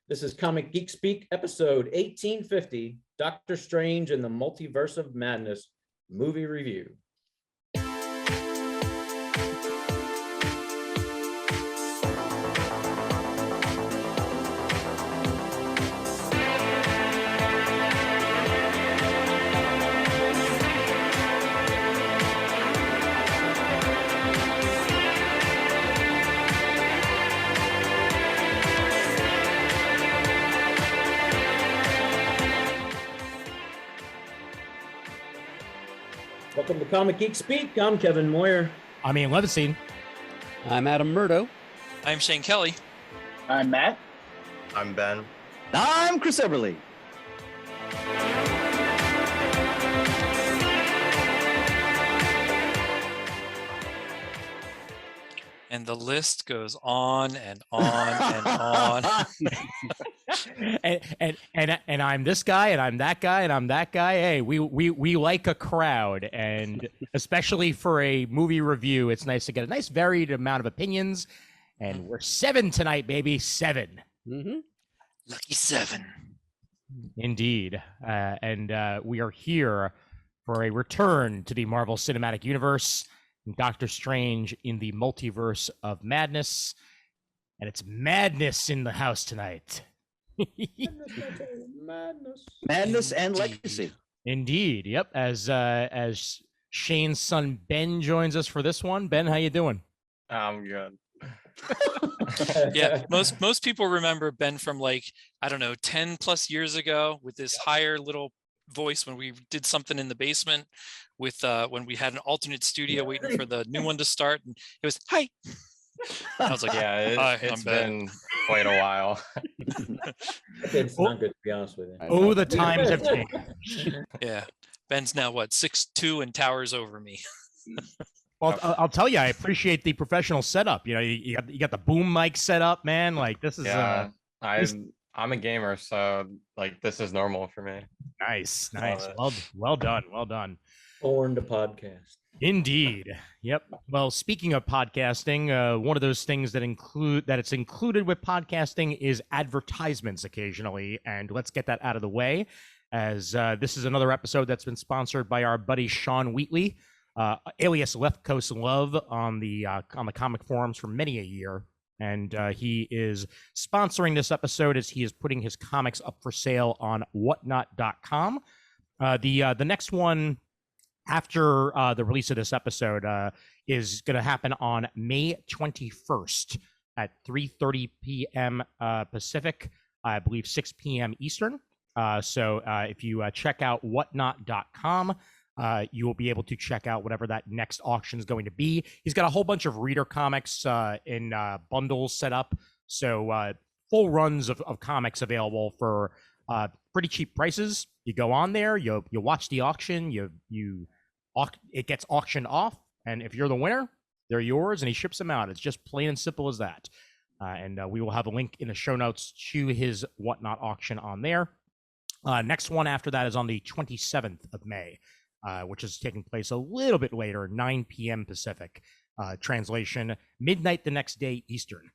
This is Comic Geek Speak, episode 1850, Doctor Strange and the Multiverse of Madness movie review. Welcome to Comic Geek Speak. I'm Kevin Moyer. I'm Ian Levinstein. I'm Adam Murdo. I'm Shane Kelly. I'm Matt. I'm Ben. I'm Chris Eberly. And the list goes on and on and on. and I'm this guy, and I'm that guy, and I'm that guy. Hey, we like a crowd, and especially for a movie review, it's nice to get a nice varied amount of opinions. And we're 7 tonight, baby, 7. Mm-hmm. Lucky 7. Indeed, and we are here for a return to the Marvel Cinematic Universe. Doctor Strange in the Multiverse of Madness, and it's madness in the house tonight. Madness and legacy. Indeed, yep. As Shane's son Ben joins us for this one. Ben, how you doing? I'm good. Yeah, most people remember Ben from, like, I don't know, 10 plus years ago with this higher little voice when we did something in the basement with when we had an alternate studio waiting for the new one to start, and it was hi. I was like, yeah, it's been quite a while. It's not good, to be honest with you. Oh, the times have changed. Yeah, Ben's now what, 6'2" and towers over me. Well, I'll tell you, I appreciate the professional setup. You know, you got the boom mic set up, man. Like, this is I'm a gamer, so like this is normal for me. Nice. Well done. Born to podcast. Indeed. Yep. Well, speaking of podcasting, one of those things that it's included with podcasting is advertisements occasionally, and let's get that out of the way, as this is another episode that's been sponsored by our buddy Sean Wheatley, alias Left Coast Love, on the comic forums for many a year. And he is sponsoring this episode as he is putting his comics up for sale on whatnot.com. The next one after the release of this episode is going to happen on May 21st at 3:30 p.m. Pacific, I believe 6 p.m. Eastern. So if you check out whatnot.com, you will be able to check out whatever that next auction is going to be. He's got a whole bunch of reader comics in bundles set up. So full runs of comics available for pretty cheap prices. You go on there, you watch the auction, it gets auctioned off, and if you're the winner, they're yours, and he ships them out. It's just plain and simple as that. And we will have a link in the show notes to his Whatnot auction on there. Next one after that is on the 27th of May. Which is taking place a little bit later, 9 p.m. Pacific. Translation, midnight the next day Eastern.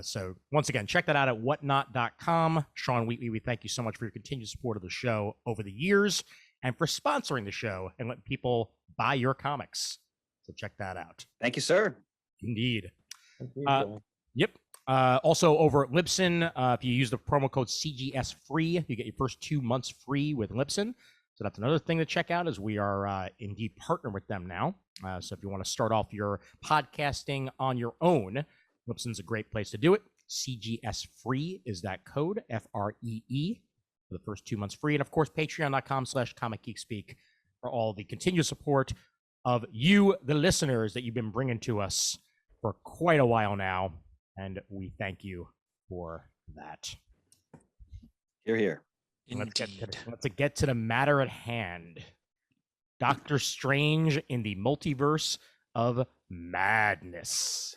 So once again, check that out at whatnot.com. Sean Wheatley, we thank you so much for your continued support of the show over the years and for sponsoring the show and letting people buy your comics. So check that out. Thank you, sir. Indeed. Yep. Also over at Libsyn, if you use the promo code CGS free, you get your first 2 months free with Libsyn. So that's another thing to check out, as we are indeed partnered with them now. So if you want to start off your podcasting on your own, Libsyn's a great place to do it. CGS free is that code, FREE, for the first 2 months free. And of course, patreon.com/comicgeekspeak for all the continued support of you, the listeners, that you've been bringing to us for quite a while now. And we thank you for that. You're here. Let's get to the matter at hand. Doctor Strange in the Multiverse of Madness.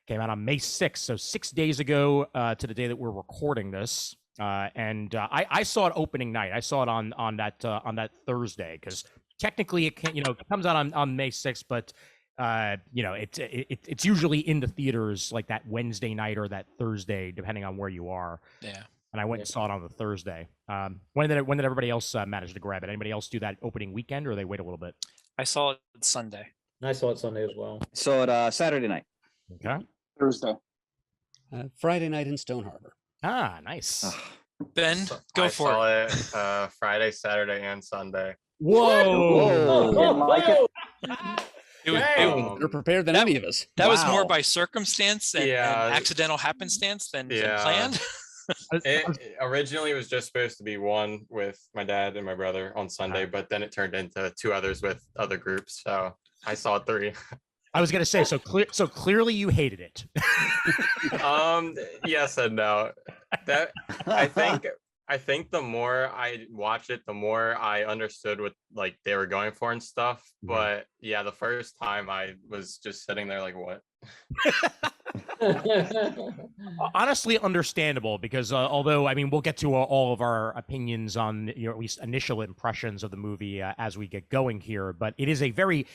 Came out on May 6th, so 6 days ago to the day that we're recording this. And I saw it opening night. I saw it on that Thursday, because technically it comes out on May 6th, but It's usually in the theaters like that Wednesday night or that Thursday, depending on where you are. Yeah. And I went and saw it on the Thursday. When did everybody else manage to grab it? Anybody else do that opening weekend, or they wait a little bit? I saw it Sunday. I saw it Sunday as well. Saw it Saturday night. Okay. Thursday. Friday night in Stone Harbor. Ah, nice. Ben, go I for saw it. it Friday, Saturday, and Sunday. Whoa! Didn't like it. Dang. Better prepared than any of us. That was more Wow. by circumstance and accidental happenstance than planned. It originally was just supposed to be one with my dad and my brother on Sunday, but then it turned into two others with other groups. So I saw three. I was gonna say, so clearly you hated it. Yes and no. That I think the more I watched it, the more I understood what like they were going for and stuff. But yeah, the first time I was just sitting there like, what? Honestly, understandable, because although I mean we'll get to all of our opinions on at least initial impressions of the movie as we get going here, but it's a very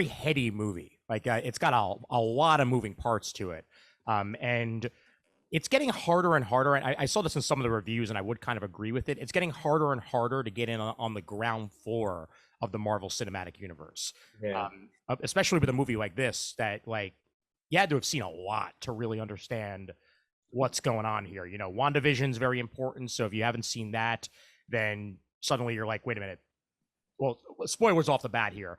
heady movie. Like it's got a lot of moving parts to it, and it's getting harder and harder. And I saw this in some of the reviews, and I would kind of agree with it. It's getting harder and harder to get in on the ground floor of the Marvel Cinematic Universe, especially with a movie like this that like. You had to have seen a lot to really understand what's going on here. You know, WandaVision's very important. So if you haven't seen that, then suddenly you're like, wait a minute. Well, spoilers off the bat here.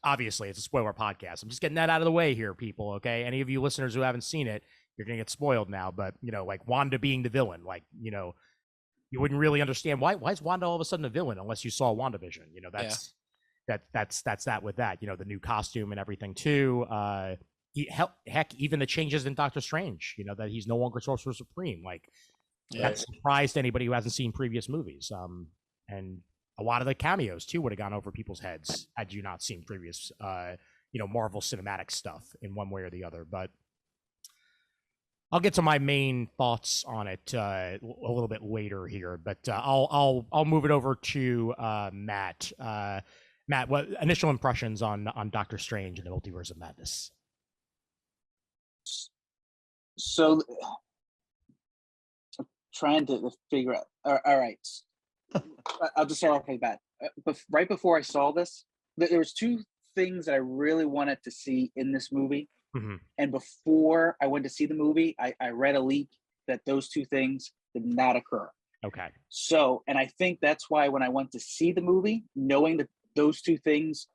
Obviously, it's a spoiler podcast. I'm just getting that out of the way here, people. Okay. Any of you listeners who haven't seen it, you're going to get spoiled now. But, you know, like Wanda being the villain, like, you know, you wouldn't really understand why is Wanda all of a sudden a villain unless you saw WandaVision. You know, that's that with that, you know, the new costume and everything too. Heck, even the changes in Doctor Strange, you know, that he's no longer Sorcerer Supreme. Like, that surprised anybody who hasn't seen previous movies. And a lot of the cameos, too, would have gone over people's heads had you not seen previous, Marvel Cinematic stuff in one way or the other. But I'll get to my main thoughts on it a little bit later here. But I'll move it over to Matt. Matt, what initial impressions on Doctor Strange and the Multiverse of Madness? So I'm trying to figure out. All right, I'll just start off like that. But right before I saw this, there was two things that I really wanted to see in this movie. Mm-hmm. And before I went to see the movie, I read a leak that those two things did not occur. Okay. So, and I think that's why when I went to see the movie, knowing that those two things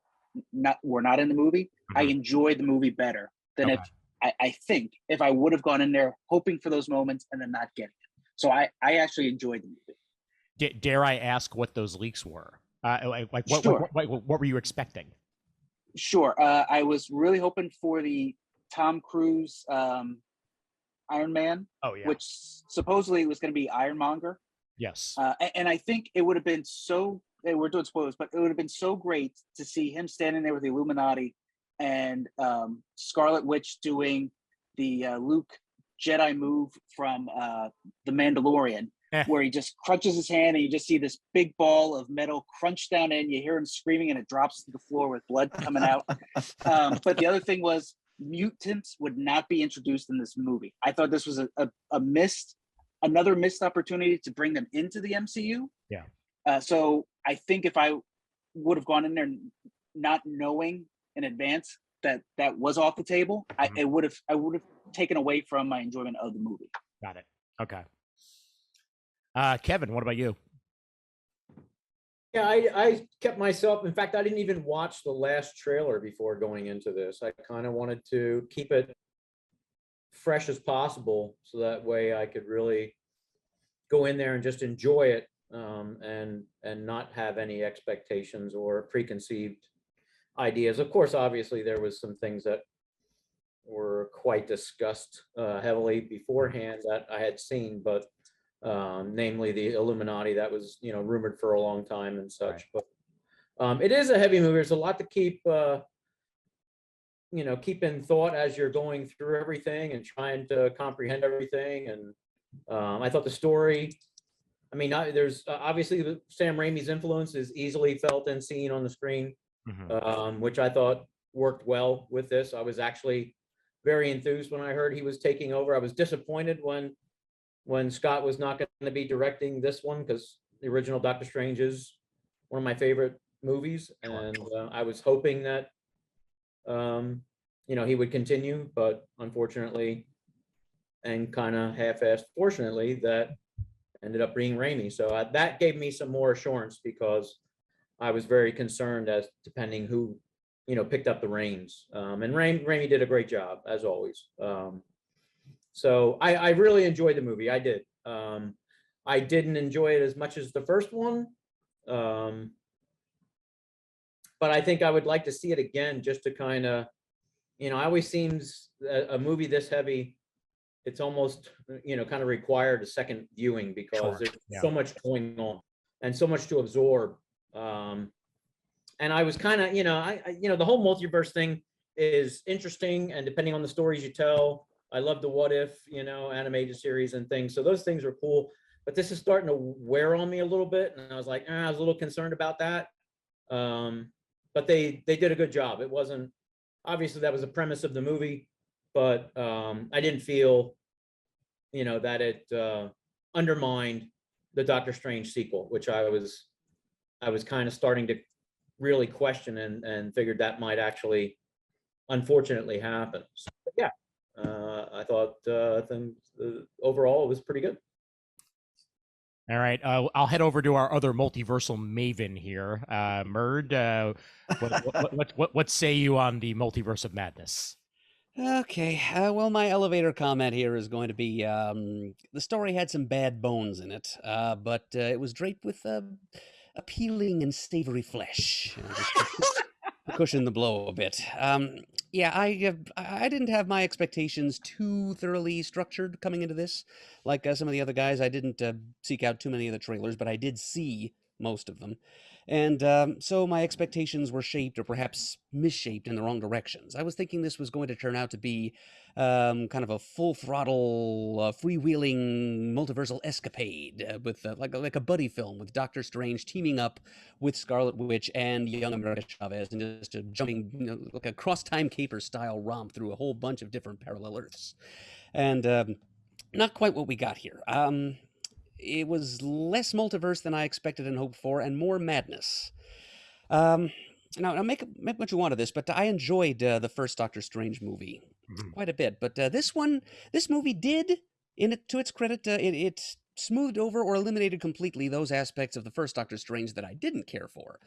were not in the movie, I enjoyed the movie better than if I think if I would have gone in there hoping for those moments and then not getting it. So I actually enjoyed the movie. Dare I ask what those leaks were? What were you expecting? Sure. I was really hoping for the Tom Cruise Iron Man, which supposedly was going to be Ironmonger. Yes. And I think it would have been we're doing spoilers, but it would have been so great to see him standing there with the Illuminati and Scarlet Witch doing the Luke Jedi move from The Mandalorian, where he just crunches his hand and you just see this big ball of metal crunch down in, you hear him screaming and it drops to the floor with blood coming out. But the other thing was mutants would not be introduced in this movie. I thought this was another missed opportunity to bring them into the MCU. Yeah. So I think if I would have gone in there not knowing in advance that was off the table, I would have taken away from my enjoyment of the movie. Got it. Okay. Kevin, what about you? Yeah, I kept myself. In fact, I didn't even watch the last trailer before going into this. I kind of wanted to keep it fresh as possible, so that way I could really go in there and just enjoy it, and not have any expectations or preconceived ideas. Of course, obviously, there was some things that were quite discussed heavily beforehand that I had seen, but namely the Illuminati that was, rumored for a long time and such. Right. But it is a heavy movie. There's a lot to keep in thought as you're going through everything and trying to comprehend everything. And I thought the story, there's obviously Sam Raimi's influence is easily felt and seen on the screen, which I thought worked well with this. I was actually very enthused when I heard he was taking over. I was disappointed when Scott was not going to be directing this one, because the original Doctor Strange is one of my favorite movies, and I was hoping that he would continue, but unfortunately, and kind of half-assed fortunately, that ended up being Raimi. So that gave me some more assurance, because I was very concerned as depending who picked up the reins. And Raimi did a great job, as always. So I really enjoyed the movie. I did. I didn't enjoy it as much as the first one. But I think I would like to see it again, just to kind of, it always seems a movie this heavy, it's almost, kind of required a second viewing, because there's so much going on and so much to absorb. And I was kind of, the whole multiverse thing is interesting, and depending on the stories you tell, I love the What If, animated series and things. So those things are cool, but this is starting to wear on me a little bit. And I was like, I was a little concerned about that. But they did a good job. It wasn't, obviously that was the premise of the movie, but I didn't feel, that it undermined the Doctor Strange sequel, which I was kind of starting to really question, and figured that might actually, unfortunately, happen. So, yeah, I thought overall it was pretty good. All right, I'll head over to our other multiversal maven here, Murd. What say you on the Multiverse of Madness? Okay, well, my elevator comment here is going to be the story had some bad bones in it, but it was draped with appealing and savory flesh. Just to cushion the blow a bit. Yeah, I didn't have my expectations too thoroughly structured coming into this. Like some of the other guys, I didn't seek out too many of the trailers, but I did see most of them. And so my expectations were shaped, or perhaps misshaped, in the wrong directions. I was thinking this was going to turn out to be kind of a full throttle, freewheeling multiversal escapade with like a buddy film with Doctor Strange teaming up with Scarlet Witch and young America Chavez, and just a jumping, like a cross-time caper style romp through a whole bunch of different parallel Earths. And not quite what we got here. It was less multiverse than I expected and hoped for, and more madness. Now make what you want of this, but I enjoyed the first Doctor Strange movie quite a bit. But this movie did, to its credit, it smoothed over or eliminated completely those aspects of the first Doctor Strange that I didn't care for.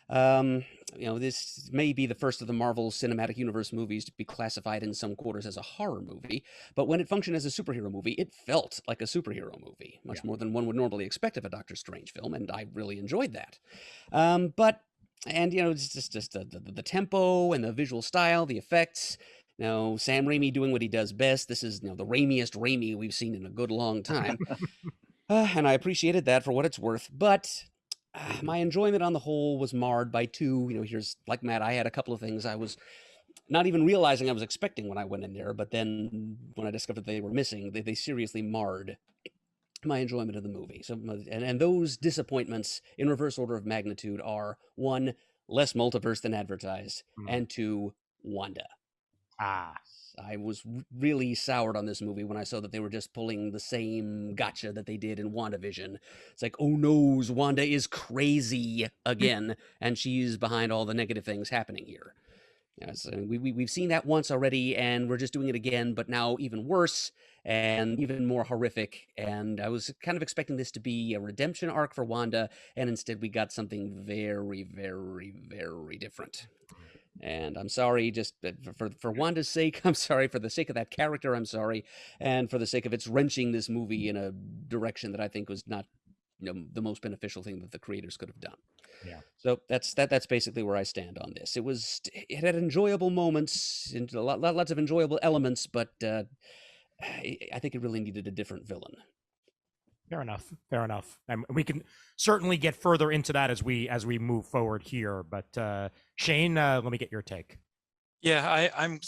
This may be the first of the Marvel Cinematic Universe movies to be classified in some quarters as a horror movie, but when it functioned as a superhero movie, it felt like a superhero movie, much more than one would normally expect of a Doctor Strange film, and I really enjoyed that. It's just the tempo and the visual style, the effects. Now, Sam Raimi doing what he does best. This is, the Raimiest Raimi we've seen in a good long time. And I appreciated that for what it's worth, but my enjoyment on the whole was marred by two, here's, like Matt, I had a couple of things I was not even realizing I was expecting when I went in there, but then when I discovered they were missing, they seriously marred my enjoyment of the movie. So, and those disappointments in reverse order of magnitude are: 1, less multiverse than advertised, and 2, Wanda. I was really soured on this movie when I saw that they were just pulling the same gotcha that they did in WandaVision. It's like, oh no, Wanda is crazy again, and she's behind all the negative things happening here. We've seen that once already, and we're just doing it again, but now even worse and even more horrific. And I was kind of expecting this to be a redemption arc for Wanda, and instead we got something very, very, very different. And I'm sorry, just for Wanda's sake, I'm sorry. For the sake of that character, I'm sorry. And for the sake of its wrenching this movie in a direction that I think was not the most beneficial thing that the creators could have done. Yeah. So that's basically where I stand on this. It had enjoyable moments and lots of enjoyable elements, but I think it really needed a different villain. Fair enough. And we can certainly get further into that as we move forward here. But Shane, let me get your take. Yeah, I'm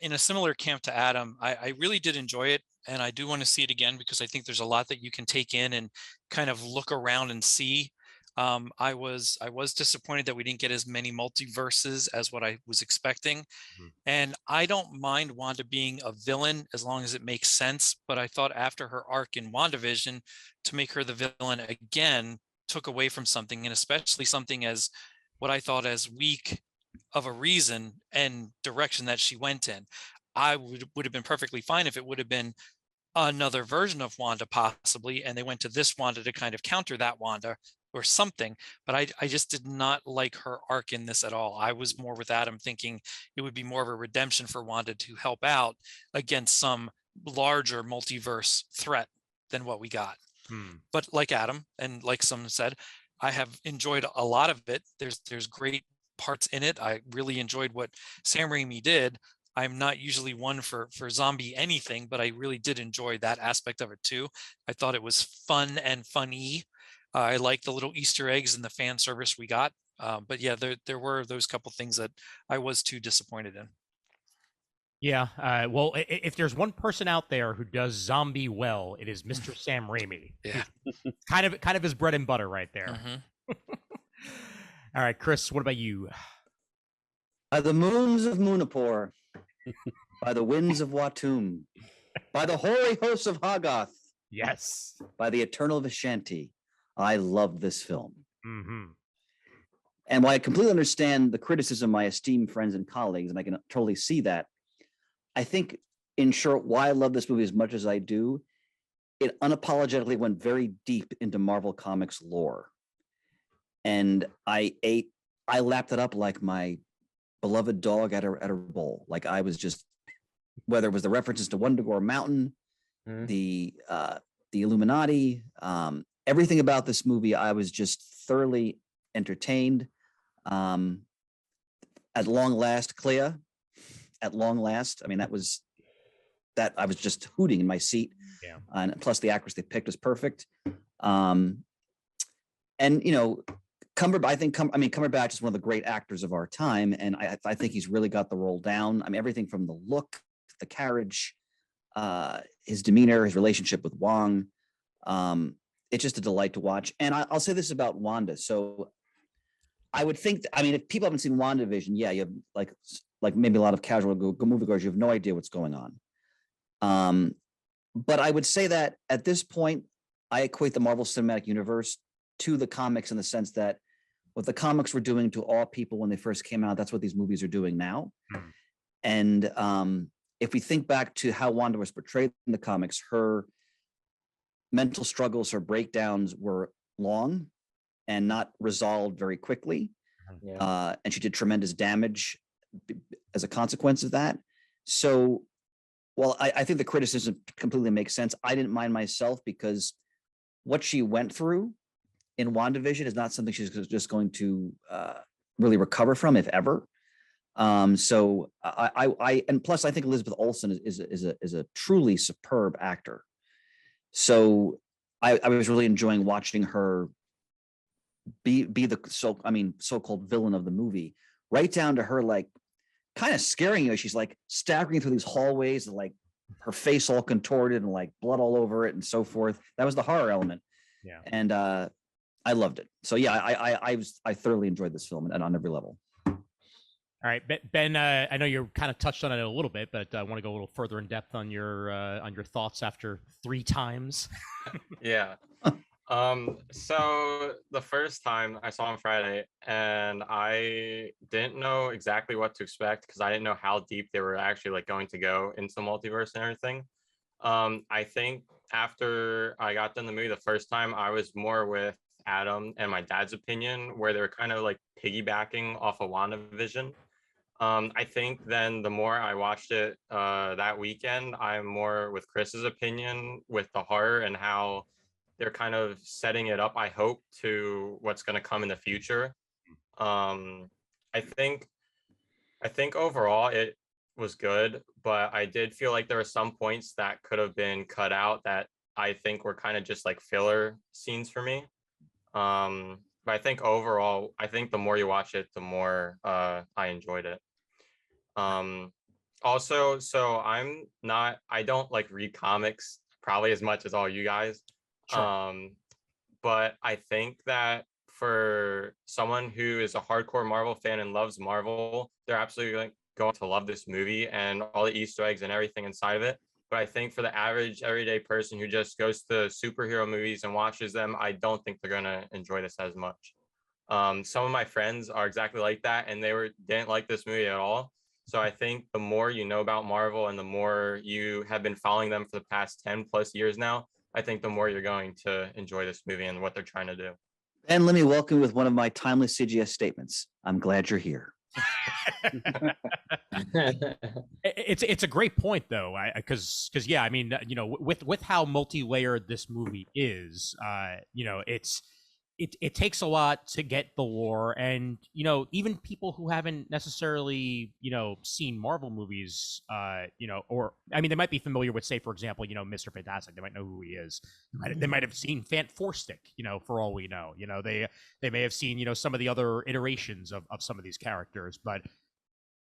in a similar camp to Adam. I really did enjoy it, and I do want to see it again, because I think there's a lot that you can take in and kind of look around and see. I was disappointed that we didn't get as many multiverses as what I was expecting. And I don't mind Wanda being a villain as long as it makes sense. But I thought after her arc in WandaVision, to make her the villain again took away from something, and especially something as what I thought as weak of a reason and direction that she went in. I would have been perfectly fine if it would have been another version of Wanda possibly, and they went to this Wanda to kind of counter that Wanda or something. But I just did not like her arc in this at all. I was more with Adam thinking it would be more of a redemption for Wanda to help out against some larger multiverse threat than what we got. But like Adam and like someone said, I have enjoyed a lot of it. There's great parts in it. I really enjoyed what Sam Raimi did. I'm not usually one for zombie anything, but I really did enjoy that aspect of it too. I thought it was fun and funny. I like the little Easter eggs and the fan service we got. But yeah, there were those couple things that I was too disappointed in. Yeah, well, if there's one person out there who does zombie well, it is Mr. Sam Raimi. Yeah, kind of his bread and butter right there. Mm-hmm. All right, Chris, what about you? By the moons of Munapur, by the winds of Watum, by the hoary hosts of Hoggoth, Yes. by the eternal Vishanti, I love this film. Mm-hmm. And while I completely understand the criticism of my esteemed friends and colleagues, and I can totally see that, I think, in short, why I love this movie as much as I do, it unapologetically went very deep into Marvel Comics lore. And I lapped it up like my beloved dog at a bowl. Like I was just, whether it was the references to Wundagore Mountain, the Illuminati, everything about this movie, I was just thoroughly entertained. At long last, Clea, at long last. I mean, that I was just hooting in my seat. Yeah. And plus the actress they picked was perfect. And you know, Cumberbatch is one of the great actors of our time, and I think he's really got the role down. I mean, everything from the look, the carriage, his demeanor, his relationship with Wong. It's just a delight to watch. And I'll say this about Wanda. So I would think, I mean, if people haven't seen WandaVision, yeah, you have like maybe a lot of casual moviegoers, you have no idea what's going on. But I would say that at this point, I equate the Marvel Cinematic Universe to the comics in the sense that what the comics were doing to all people when they first came out, that's what these movies are doing now. And if we think back to how Wanda was portrayed in the comics, her mental struggles, her breakdowns were long and not resolved very quickly. Yeah. And she did tremendous damage as a consequence of that. So, well, I think the criticism completely makes sense. I didn't mind myself because what she went through in WandaVision is not something she's just going to really recover from, if ever. So and plus I think Elizabeth Olsen is a truly superb actor. So I was really enjoying watching her be the so-called villain of the movie, right down to her like kind of scaring you. She's like staggering through these hallways and like her face all contorted and like blood all over it and so forth. That was the horror element. Yeah. And I loved it. So yeah, I thoroughly enjoyed this film and on every level. All right, Ben. I know you kind of touched on it a little bit, but I want to go a little further in depth on your thoughts after 3 times. Yeah. So the first time I saw on Friday, and I didn't know exactly what to expect because I didn't know how deep they were actually like going to go into the multiverse and everything. I think after I got done the movie the first time, I was more with Adam and my dad's opinion, where they were kind of like piggybacking off of WandaVision. I think then the more I watched it that weekend, I'm more with Chris's opinion with the horror and how they're kind of setting it up, I hope, to what's going to come in the future. I think overall it was good, but I did feel like there were some points that could have been cut out that I think were kind of just like filler scenes for me. But I think overall, I think the more you watch it, the more I enjoyed it. Also, so I don't like read comics probably as much as all you guys. Sure. But I think that for someone who is a hardcore Marvel fan and loves Marvel, they're absolutely going to love this movie and all the Easter eggs and everything inside of it. But I think for the average everyday person who just goes to superhero movies and watches them, I don't think they're going to enjoy this as much. Some of my friends are exactly like that, and didn't like this movie at all. So I think the more you know about Marvel and the more you have been following them for the past 10 plus years now, I think the more you're going to enjoy this movie and what they're trying to do. And let me welcome you with one of my timeless CGS statements. I'm glad you're here. It's a great point though, because yeah, I mean, you know, with how multi-layered this movie is, you know, it takes a lot to get the lore, and you know, even people who haven't necessarily, you know, seen Marvel movies, you know, or I mean, they might be familiar with, say, for example, you know, Mr. Fantastic. They might know who he is. They might have seen Four Stick, you know, for all we know. You know, they may have seen, you know, some of the other iterations of some of these characters, but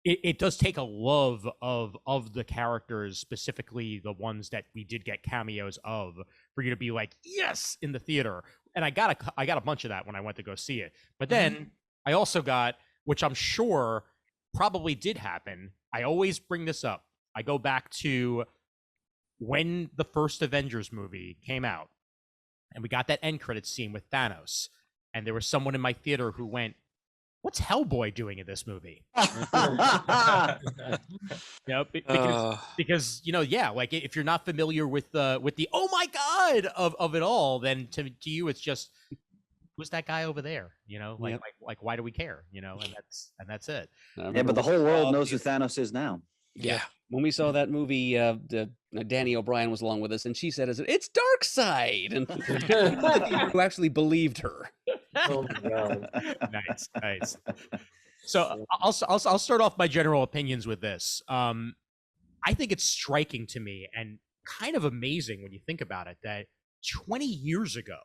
it does take a love of the characters, specifically the ones that we did get cameos of, for you to be like, yes, in the theater. And I got a bunch of that when I went to go see it. But then I also got, which I'm sure probably did happen, I always bring this up. I go back to when the first Avengers movie came out, and we got that end credits scene with Thanos, and there was someone in my theater who went, "What's Hellboy doing in this movie?" You know, because you know, yeah, like if you're not familiar with the oh my god of it all, then to you it's just, who's that guy over there? You know, like like why do we care? You know, and that's it. Yeah, but the whole world knows who Thanos is now. Yeah. When we saw that movie, Danny O'Brien was along with us, and she said, "It's Darkseid," and who actually believed her. Oh my god. Nice. So I'll start off my general opinions with this. I think it's striking to me and kind of amazing when you think about it that 20 years ago,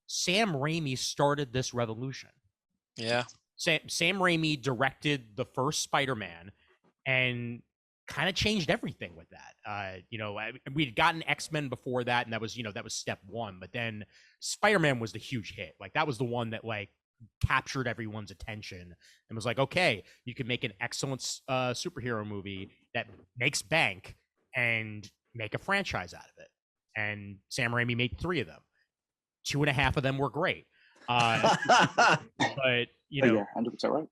Sam Raimi started this revolution. Yeah. Sam Raimi directed the first Spider-Man and kind of changed everything with that. You know, we'd gotten X-Men before that, and that was step one. But then Spider-Man was the huge hit. Like that was the one that like captured everyone's attention and was like, okay, you can make an excellent superhero movie that makes bank and make a franchise out of it. And Sam Raimi made 3 of them. 2.5 of them were great. But you know, yeah, 100% right.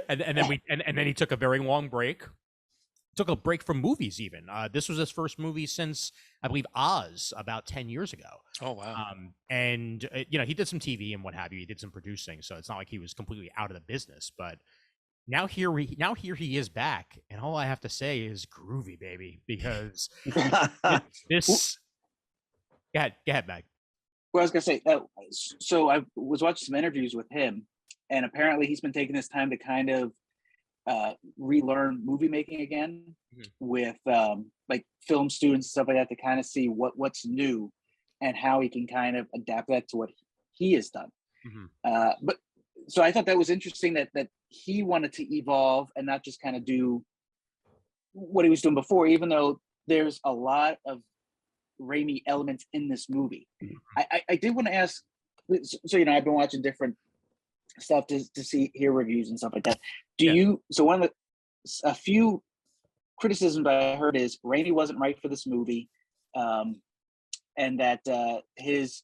and then he took a very long break. Took a break from movies even. This was his first movie since, I believe, Oz, about 10 years ago. Oh, wow. And, you know, he did some TV and what have you. He did some producing, so it's not like he was completely out of the business. But now here he is back, and all I have to say is groovy, baby, because this... Go ahead, Meg. Well, I was going to say, so I was watching some interviews with him, and apparently he's been taking this time to kind of relearn movie making again with like film students and stuff like that, to kind of see what's new and how he can kind of adapt that to what he has done. But so I thought that was interesting that he wanted to evolve and not just kind of do what he was doing before, even though there's a lot of Raimi elements in this movie. I did want to ask, so you know, I've been watching different stuff to hear reviews and stuff like that. So one of a few criticisms I heard is Raimi wasn't right for this movie, and that his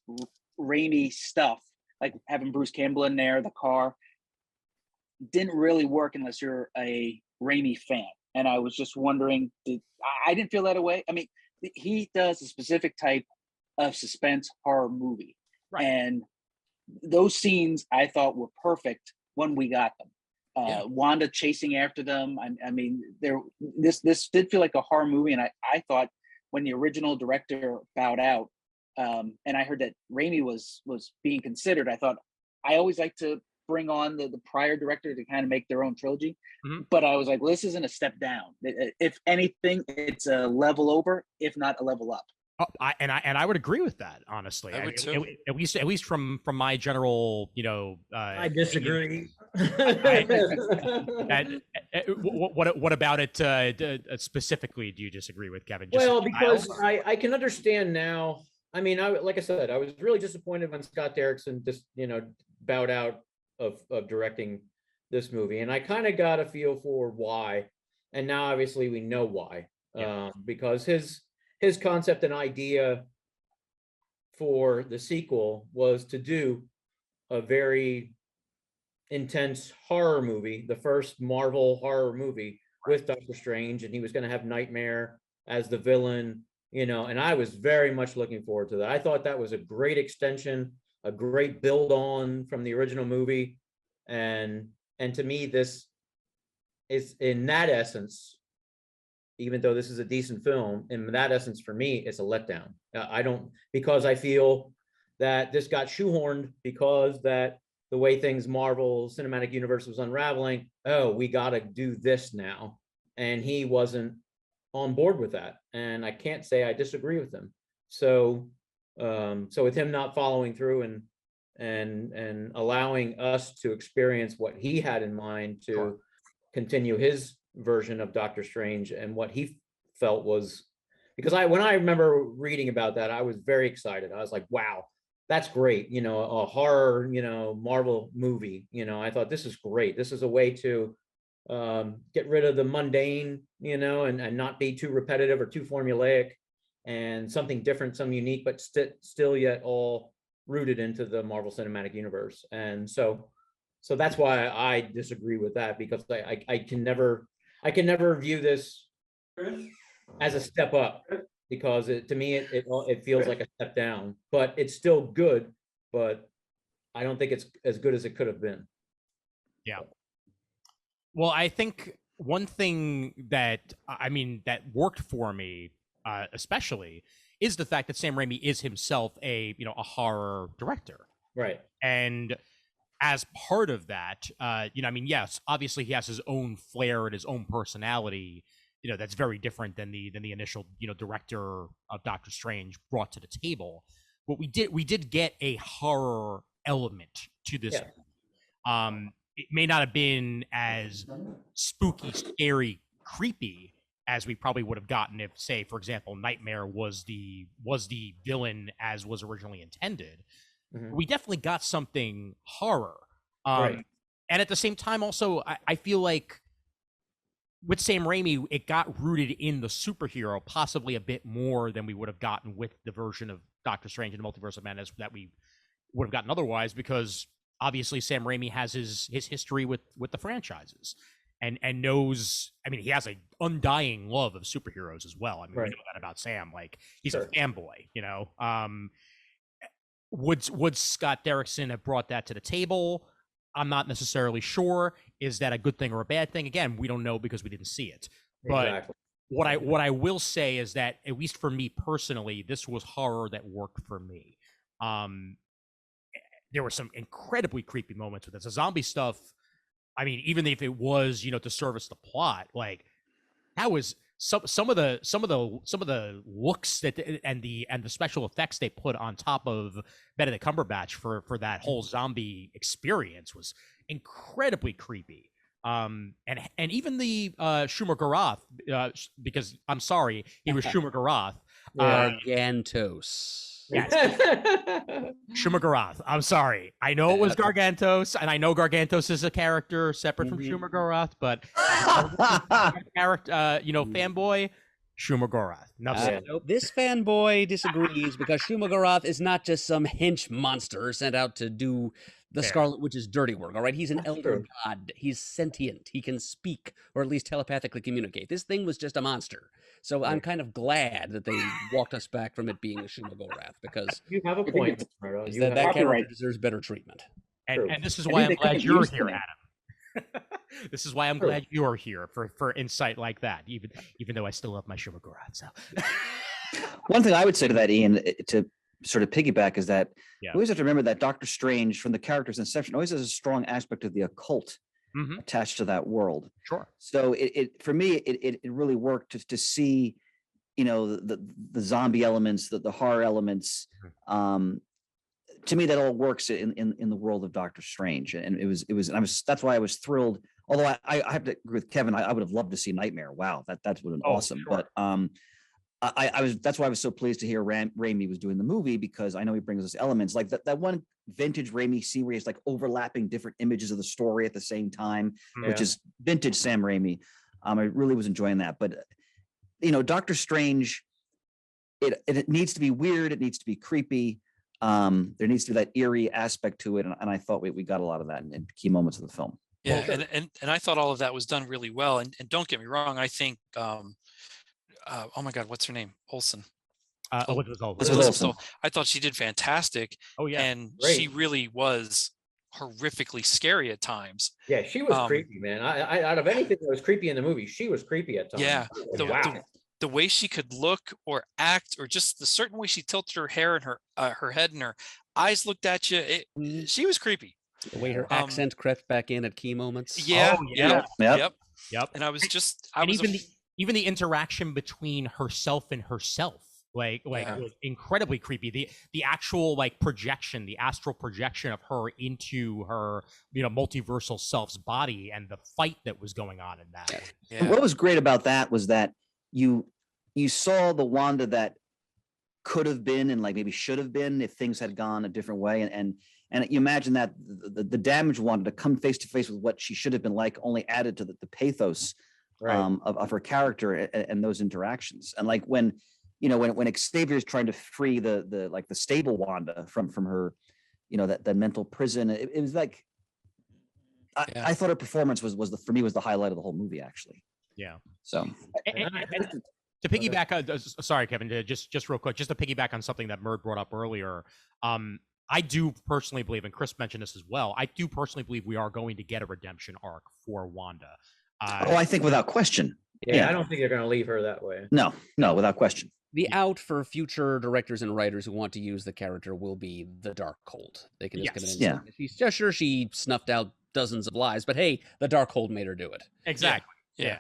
Raimi stuff, like having Bruce Campbell in there, the car, didn't really work unless you're a Raimi fan. And I was just wondering, I didn't feel that way. I mean, he does a specific type of suspense horror movie, right? And those scenes I thought were perfect when we got them. Wanda chasing after them. I mean, this did feel like a horror movie, and I thought when the original director bowed out, and I heard that Raimi was being considered, I thought, I always like to bring on the prior director to kind of make their own trilogy, but I was like, well, this isn't a step down. If anything, it's a level over, if not a level up. Oh, I would agree with that, honestly. I would too. At least from my general, you know. I disagree. What about it specifically? Do you disagree with, Kevin? Well, because I can understand now I mean, like I said, I was really disappointed when Scott Derrickson just, bowed out of directing this movie. And I kind of got a feel for why. And now obviously we know why. Because his concept and idea for the sequel was to do a very intense horror movie, the first Marvel horror movie with Doctor Strange, and he was going to have Nightmare as the villain, and I was very much looking forward to that. I thought that was a great extension, a great build on from the original movie. And to me, this is, in that essence, even though this is a decent film, in that essence, for me, it's a letdown. Because I feel that this got shoehorned because that the way things Marvel Cinematic Universe was unraveling, we got to do this now. And he wasn't on board with that. And I can't say I disagree with him. So with him not following through and allowing us to experience what he had in mind to continue his version of Doctor Strange and what he felt was, because when I remember reading about that, I was very excited. I was like, wow, that's great. A horror, Marvel movie. I thought this is great. This is a way to get rid of the mundane, and not be too repetitive or too formulaic, and something different, some unique, but still yet all rooted into the Marvel Cinematic Universe. And so that's why I disagree with that, because I can never view this as a step up, because to me it feels like a step down. But it's still good, but I don't think it's as good as it could have been. Yeah. Well, I think one thing that worked for me, especially, is the fact that Sam Raimi is himself a horror director, right? And as part of that, yes, obviously he has his own flair and his own personality, that's very different than the initial director of Doctor Strange brought to the table. But we did get a horror element to this. Yeah. It may not have been as spooky, scary, creepy as we probably would have gotten if, say, for example, Nightmare was the villain as was originally intended. Mm-hmm. We definitely got something horror. Right. And at the same time, also, I feel like with Sam Raimi, it got rooted in the superhero possibly a bit more than we would have gotten with the version of Doctor Strange and the Multiverse of Madness that we would have gotten otherwise, because obviously Sam Raimi has his history with the franchises and knows, he has an undying love of superheroes as well. Right. We know that about Sam. Like, he's a fanboy, Would Scott Derrickson have brought that to the table? I'm not necessarily sure. Is that a good thing or a bad thing? Again, we don't know because we didn't see it. But exactly. What I will say is that, at least for me personally, this was horror that worked for me. There were some incredibly creepy moments with this. The zombie stuff, even if it was, to service the plot, like, that was some of the looks that and the special effects they put on top of Benedict Cumberbatch for that whole zombie experience was incredibly creepy. And even the Schumer Garoth, because I'm sorry, he was Schumer Garoth. Gargantos. Yes. Schumer Garoth. I'm sorry. I know it was Gargantos, and I know Gargantos is a character separate from Schumer Garoth, but character, fanboy, Schumer Garoth. Nope. This fanboy disagrees, because Schumer Garoth is not just some hench monster sent out to do the Scarlet Witch's dirty work. All right, he's an elder god. He's sentient. He can speak, or at least telepathically communicate. This thing was just a monster. So I'm kind of glad that they walked us back from it being a Schumer Garoth, because you have a point. That character deseres better treatment. And this is why I'm glad you're here, Adam. This is why I'm glad you're here for insight like that, even though I still love my Schumer Garoth. So one thing I would say to that, Ian, to sort of piggyback, is that we always have to remember that Doctor Strange, from the character's inception, always has a strong aspect of the occult attached to that world. Sure. So it for me, it really worked to see, the zombie elements, the horror elements. To me, that all works in the world of Doctor Strange, and that's why I was thrilled. Although I have to agree with Kevin, I would have loved to see Nightmare. Wow, that would have been awesome. Sure. But I was that's why I was so pleased to hear Raimi was doing the movie, because I know he brings us elements like that one vintage Raimi scene where he's like overlapping different images of the story at the same time, which is vintage Sam Raimi. I really was enjoying that. But Doctor Strange, it needs to be weird, it needs to be creepy. There needs to be that eerie aspect to it, and I thought we got a lot of that in key moments of the film. Yeah, and I thought all of that was done really well. And don't get me wrong, I think oh my God, what's her name? Olsen. Elizabeth Olsen. I thought she did fantastic. Oh yeah, and great. She really was horrifically scary at times. Yeah, she was creepy, man. I out of anything that was creepy in the movie, she was creepy at times. Yeah, Wow. the way she could look or act, or just the certain way she tilted her hair and her head and her eyes looked at you, she was creepy. The way her accent crept back in at key moments. Yeah, Yep. And I was even the interaction between herself and herself, like it was incredibly creepy. The actual like projection, the astral projection of her into her multiversal self's body, and the fight that was going on in that. Yeah. And what was great about that was that you saw the Wanda that could have been and like maybe should have been if things had gone a different way, and you imagine that the damaged Wanda to come face to face with what she should have been like only added to the pathos of her character and those interactions. And like when Xavier is trying to free the stable Wanda from her that mental prison, it was like I thought her performance was for me the highlight of the whole movie, actually. Yeah. So and to piggyback, sorry, Kevin, just real quick, just to piggyback on something that Murd brought up earlier. I do personally believe, and Chris mentioned this as well, I do personally believe we are going to get a redemption arc for Wanda. I think without question. Yeah, I don't think they're going to leave her that way. No, without question. The out for future directors and writers who want to use the character will be the Darkhold. They can just come in and she's sure she snuffed out dozens of lives, but hey, the Darkhold made her do it. Exactly. Yeah.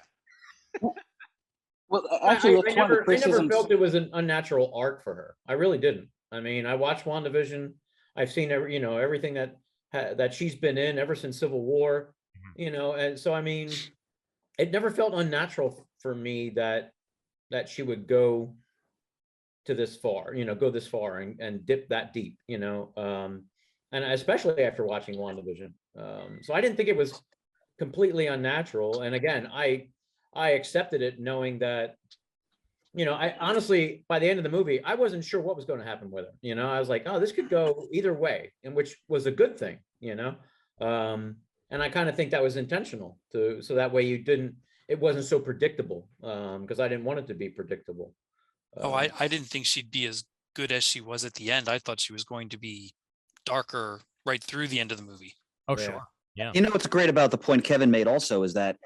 Well, actually, I never felt it was an unnatural arc for her. I really didn't. I mean, I watched WandaVision. I've seen everything that she's been in ever since Civil War, and so I mean, it never felt unnatural for me that she would go to this far, go this far and dip that deep, and especially after watching WandaVision. So I didn't think it was completely unnatural. And again, I accepted it knowing that, I honestly, by the end of the movie, I wasn't sure what was going to happen with her. I was like, oh, this could go either way, and which was a good thing, and I kind of think that was intentional so that way it wasn't so predictable, because I didn't want it to be predictable. I didn't think she'd be as good as she was at the end. I thought she was going to be darker right through the end of the movie. Oh, sure. Yeah. What's great about the point Kevin made also is that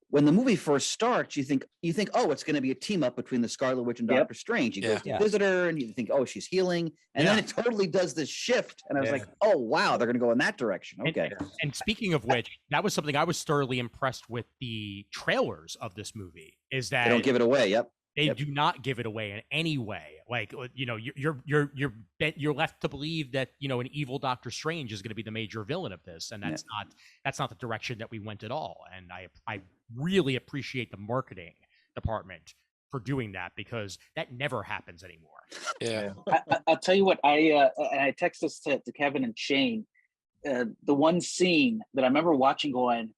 when the movie first starts, you think, oh, it's going to be a team up between the Scarlet Witch and Doctor Strange. You go to visit her and you think, oh, she's healing. And then it totally does this shift. And I was like, oh, wow, they're going to go in that direction. Okay. And speaking of which, that was something I was thoroughly impressed with the trailers of this movie, is that they don't give it away. Yep. They do not give it away in any way. Like, you're left to believe that, an evil Doctor Strange is going to be the major villain of this. And that's not the direction that we went at all. And I really appreciate the marketing department for doing that, because that never happens anymore. Yeah. I'll tell you what, I text this to Kevin and Shane. The one scene that I remember watching going,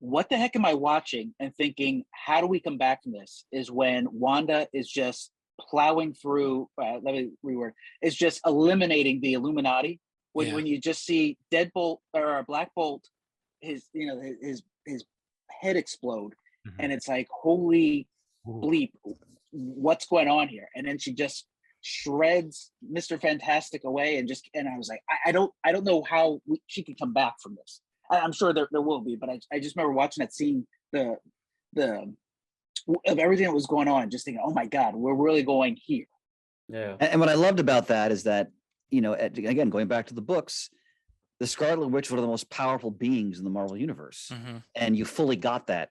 what the heck am I watching, and thinking, how do we come back from this, is when Wanda is just plowing through, let me reword, is just eliminating the Illuminati. When you just see Deadbolt or Black Bolt, his head explode, and it's like, holy bleep, what's going on here? And then she just shreds Mr. Fantastic away, and I was like, I don't know how she could come back from this. I'm sure there will be, but I just remember watching that scene, the of everything that was going on, just thinking, oh my God, we're really going here. Yeah. And what I loved about that is that, again, going back to the books, the Scarlet Witch was one of the most powerful beings in the Marvel Universe. Mm-hmm. And you fully got that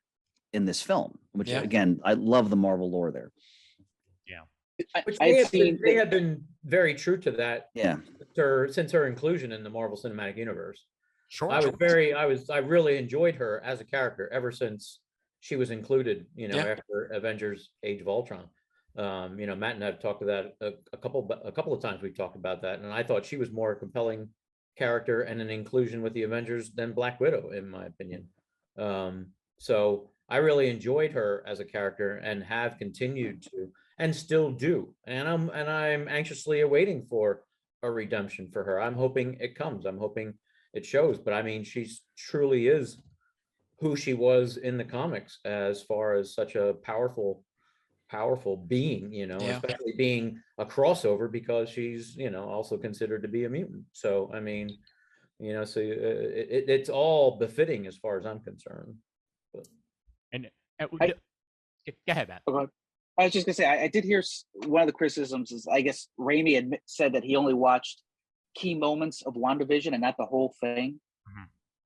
in this film, which again, I love the Marvel lore there. Yeah. Which they have been very true to that. Yeah. Since her inclusion in the Marvel Cinematic Universe. Sure. I really enjoyed her as a character ever since she was included, after Avengers Age of Ultron. Matt and I've talked about that a couple of times. We've talked about that, and I thought she was more a compelling character and an inclusion with the Avengers than Black Widow, in my opinion. So I really enjoyed her as a character and have continued to, and still do. And I'm anxiously awaiting for a redemption for her. I'm hoping it comes. I'm hoping it shows. But I mean, she's truly is who she was in the comics as far as such a powerful being, Yeah. especially being a crossover because she's, also considered to be a mutant. So, I mean, so it's all befitting as far as I'm concerned. But, And I- go ahead, Matt. Okay. I was just gonna say, I did hear one of the criticisms is, I guess Raimi said that he only watched key moments of WandaVision and not the whole thing.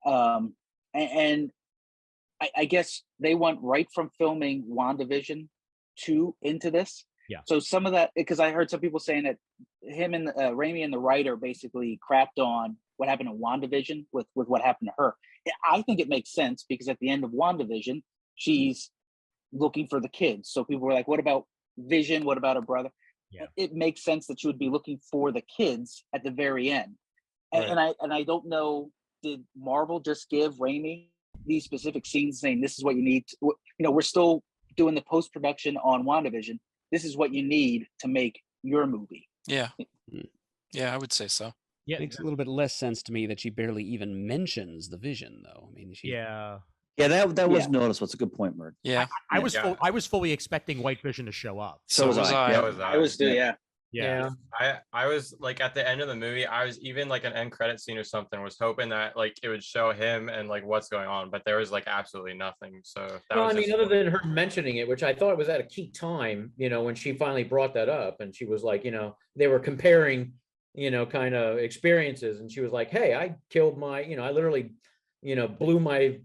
And I guess they went right from filming WandaVision into this. Yeah. So some of that, because I heard some people saying that him and Raimi and the writer basically crapped on what happened in WandaVision with what happened to her. I think it makes sense because at the end of WandaVision, she's looking for the kids. So people were like, what about Vision? What about her brother? Yeah. It makes sense that you would be looking for the kids at the very end. And, Right. and I don't know, did Marvel just give Raimi these specific scenes saying this is what you need to, we're still doing the post-production on WandaVision. This is what you need to make your movie. Yeah. Yeah, I would say so. Yeah, Makes a little bit less sense to me that she barely even mentions the Vision, though. I mean, she. yeah. Yeah, that was Yeah. noticeable. It's a good point, Murd. Yeah. I was Yeah. I was fully expecting White Vision to show up. So was I. That was I was still, yeah. Yeah. I was like at the end of the movie, I was even like an end credit scene or something, was hoping that like it would show him and like what's going on, but there was like absolutely nothing. So that well, was I mean, just- other than her mentioning it, which I thought was at a key time, when she finally brought that up, and she was like, they were comparing, kind of experiences, and she was like, hey, I killed my, I literally, blew my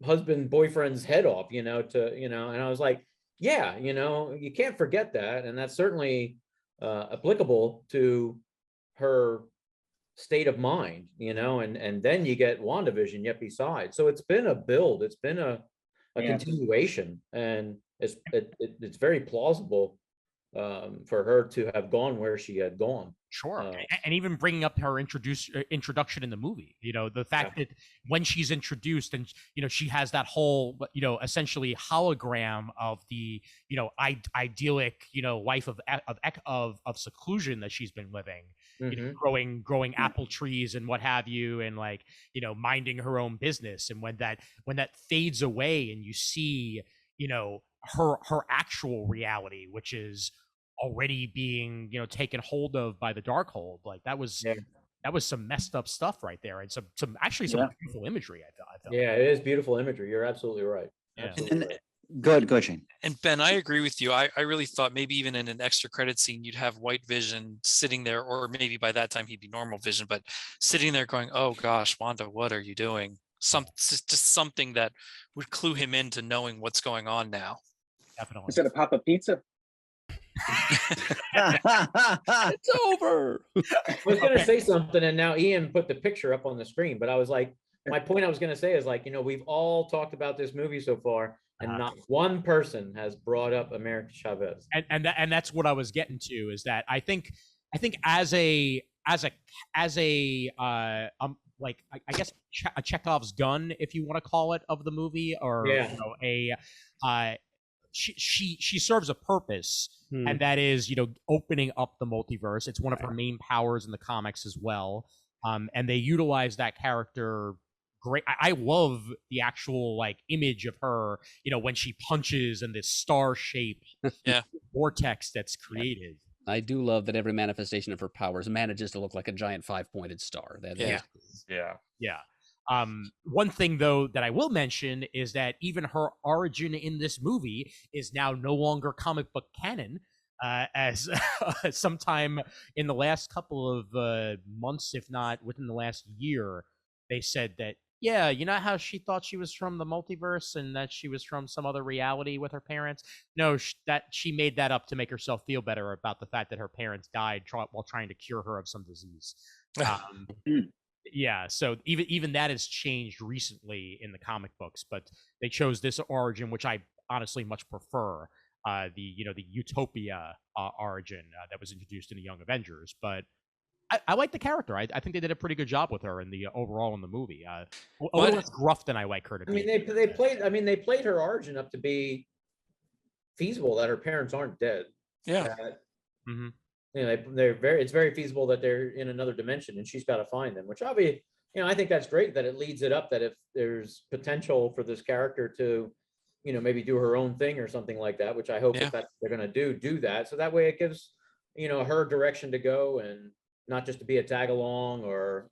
boyfriend's head off, and I was like, yeah, you can't forget that. And that's certainly applicable to her state of mind, and then you get WandaVision yet besides. So it's been a build, it's been a Yeah. continuation, and it's very plausible for her to have gone where she had gone. Sure. And even bringing up her introduction in the movie, the fact that when she's introduced and, she has that whole, essentially hologram of the, idyllic, life of seclusion that she's been living, growing apple trees and what have you, and like, minding her own business. And when that fades away and you see, her actual reality, which is already being taken hold of by the Darkhold, like that was some messed up stuff right there, and some beautiful imagery. I thought. Yeah, it is beautiful imagery. You're absolutely right. Yeah. Absolutely right. Go, Shane. And Ben, I agree with you. I really thought maybe even in an extra credit scene, you'd have White Vision sitting there, or maybe by that time he'd be normal Vision, but sitting there going, oh gosh, Wanda, what are you doing? Just something that would clue him into knowing what's going on now. Definitely. Instead of Papa Pizza. It's over. I was going to say something, and now Ian put the picture up on the screen, but I was like, my point I was going to say is like, we've all talked about this movie so far, and not one person has brought up America Chavez. And that's what I was getting to, is that I think as a like I guess a Chekhov's gun, if you want to call it, of the movie, or she serves a purpose, and that is opening up the multiverse. It's one of her main powers in the comics as well, and they utilize that character great. I love the actual like image of her, when she punches and this star-shaped vortex that's created. I do love that every manifestation of her powers manages to look like a giant 5-pointed star. Yeah. One thing though that I will mention is that even her origin in this movie is now no longer comic book canon, as sometime in the last couple of months, if not within the last year, they said that, how she thought she was from the multiverse and that she was from some other reality with her parents? No, that she made that up to make herself feel better about the fact that her parents died while trying to cure her of some disease. Yeah, so even that has changed recently in the comic books, but they chose this origin, which I honestly much prefer. the Utopia origin that was introduced in the Young Avengers. But I like the character. I think they did a pretty good job with her in the overall in the movie. A little less gruff than I like her to be. They played her origin up to be feasible, that her parents aren't dead. Yeah. That, it's very feasible that they're in another dimension and she's got to find them, which obviously, I think that's great that it leads it up, that if there's potential for this character to, maybe do her own thing or something like that, which I hope that they're going to do that. So that way it gives, her direction to go and not just to be a tag along or,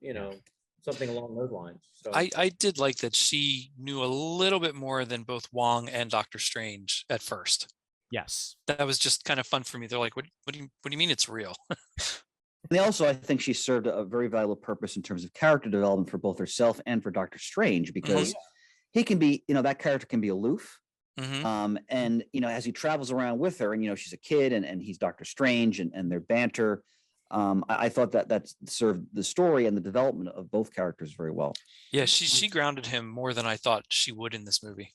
something along those lines. So I did like that she knew a little bit more than both Wong and Doctor Strange at first. Yes. That was just kind of fun for me. They're like, what do you mean it's real? And also, I think she served a very valuable purpose in terms of character development for both herself and for Doctor Strange, because he can be, that character can be aloof. And, as he travels around with her and, she's a kid and he's Doctor Strange and their banter, I thought that served the story and the development of both characters very well. Yeah, she grounded him more than I thought she would in this movie.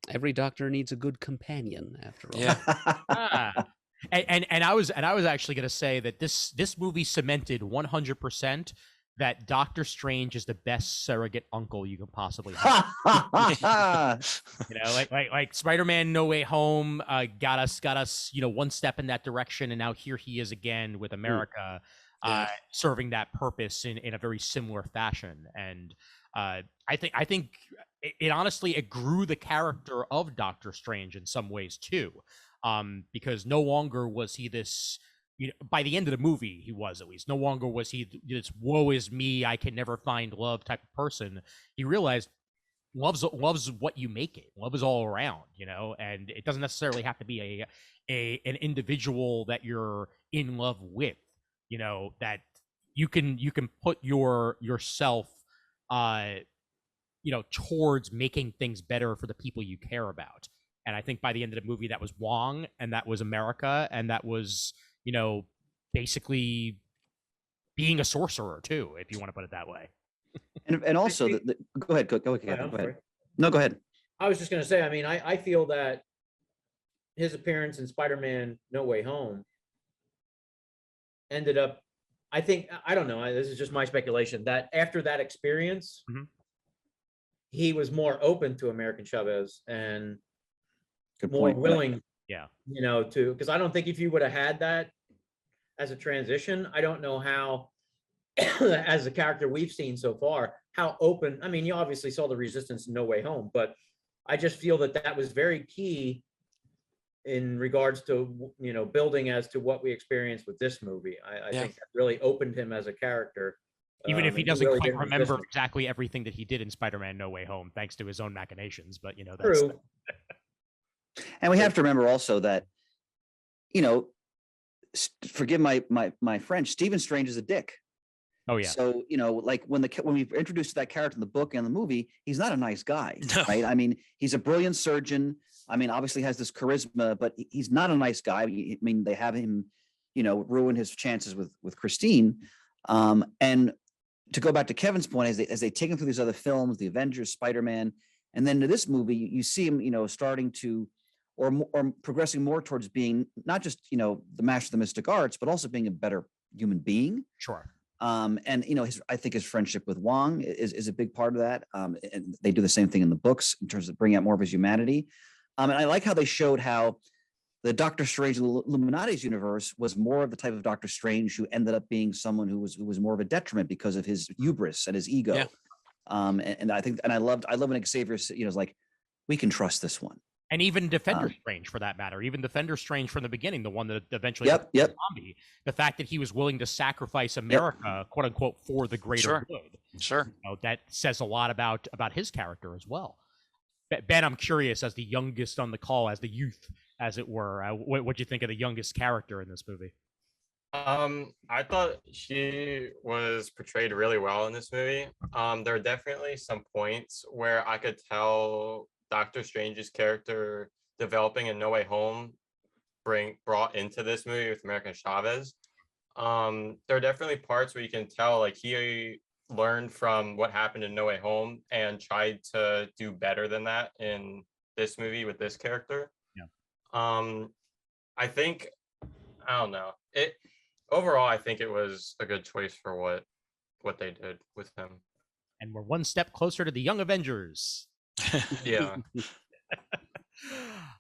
Every doctor needs a good companion, after all. Yeah. And I was actually going to say that this movie cemented 100% that Doctor Strange is the best surrogate uncle you can possibly have. Like Spider-Man No Way Home got us, one step in that direction, and now here he is again with America, serving that purpose in a very similar fashion. And I think it honestly it grew the character of Doctor Strange in some ways too, because no longer was he this. By the end of the movie, he was, at least. No longer was he this "woe is me, I can never find love" type of person. He realized love's what you make it. Love is all around, and it doesn't necessarily have to be an individual that you're in love with. That you can put yourself, towards making things better for the people you care about. And I think by the end of the movie, that was Wong, and that was America, and that was, basically being a sorcerer too, if you want to put it that way. And also, go ahead. Go ahead. No, go ahead. I was just going to say, I feel that his appearance in Spider-Man No Way Home ended up, I don't know, this is just my speculation, that after that experience, he was more open to American Chavez and more willing, to, because I don't think if you would have had that as a transition, I don't know how, as a character we've seen so far, how open, you obviously saw the resistance in No Way Home, but I just feel that was very key in regards to, building as to what we experienced with this movie. I think that really opened him as a character. Even if he doesn't really quite remember exactly everything that he did in Spider-Man No Way Home, thanks to his own machinations, but that's true. And we have to remember also that, forgive my French, Stephen Strange is a dick. Oh yeah. So like when we introduced that character in the book and the movie, he's not a nice guy, No. right? He's a brilliant surgeon. Obviously has this charisma, but he's not a nice guy. They have him, ruin his chances with Christine. And to go back to Kevin's point, as they take him through these other films, the Avengers, Spider-Man, and then to this movie, you see him, starting to, or progressing more towards being not just, the master of the mystic arts, but also being a better human being. Sure. And I think his friendship with Wong is a big part of that. And they do the same thing in the books in terms of bringing out more of his humanity. And I like how they showed how the Doctor Strange Illuminati's universe was more of the type of Doctor Strange who ended up being someone who was more of a detriment because of his hubris and his ego. Yeah. And I love when Xavier is like, we can trust this one. And even Defender Strange, for that matter, even Defender Strange from the beginning, the one that eventually Yep. zombie, the fact that he was willing to sacrifice America, quote unquote, for the greater good. Sure. That says a lot about his character as well. Ben, I'm curious, as the youngest on the call, as the youth, as it were, what do you think of the youngest character in this movie? I thought she was portrayed really well in this movie. There are definitely some points where I could tell Doctor Strange's character developing in No Way Home brought into this movie with American Chavez. There are definitely parts where you can tell like he learned from what happened in No Way Home and tried to do better than that in this movie with this character. Yeah. I think I don't know. Overall, I think it was a good choice for what they did with him. And we're one step closer to the Young Avengers. Yeah.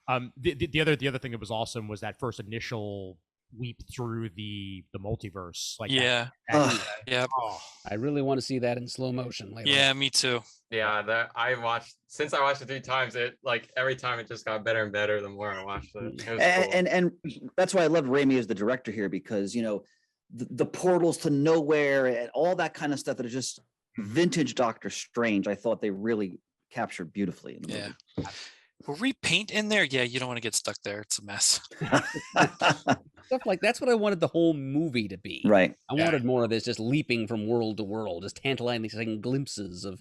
The other thing that was awesome was that first initial leap through the multiverse. Like Yeah. Yeah. Oh, I really want to see that in slow motion later. Yeah, on. me too. Yeah, that I watched it 3 times. It like every time it just got better and better the more I watched it. It was cool. And that's why I loved Raimi as the director here, because the portals to nowhere and all that kind of stuff that is just vintage Doctor Strange. I thought they really captured beautifully in the movie. Yeah. Were we paint in there? Yeah, you don't want to get stuck there. It's a mess. Stuff like that's what I wanted the whole movie to be. Right. I wanted more of this, just leaping from world to world, just tantalizing glimpses of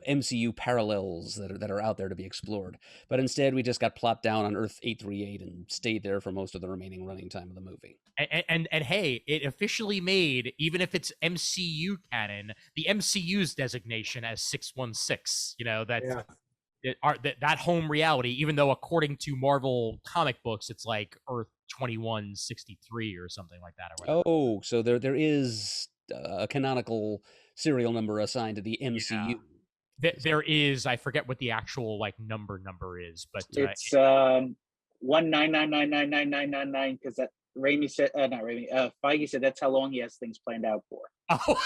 MCU parallels that are out there to be explored. But instead, we just got plopped down on Earth 838 and stayed there for most of the remaining running time of the movie. and hey, it officially made, even if it's MCU canon, the MCU's designation as 616. That home reality, even though according to Marvel comic books, it's like Earth 2163 or something like that. Or whatever. Oh, so there is a canonical serial number assigned to the MCU. Yeah. There is, I forget what the actual like number is, but it's 199999999 because that Raimi said, not Raimi, Feige said that's how long he has things planned out for. Oh.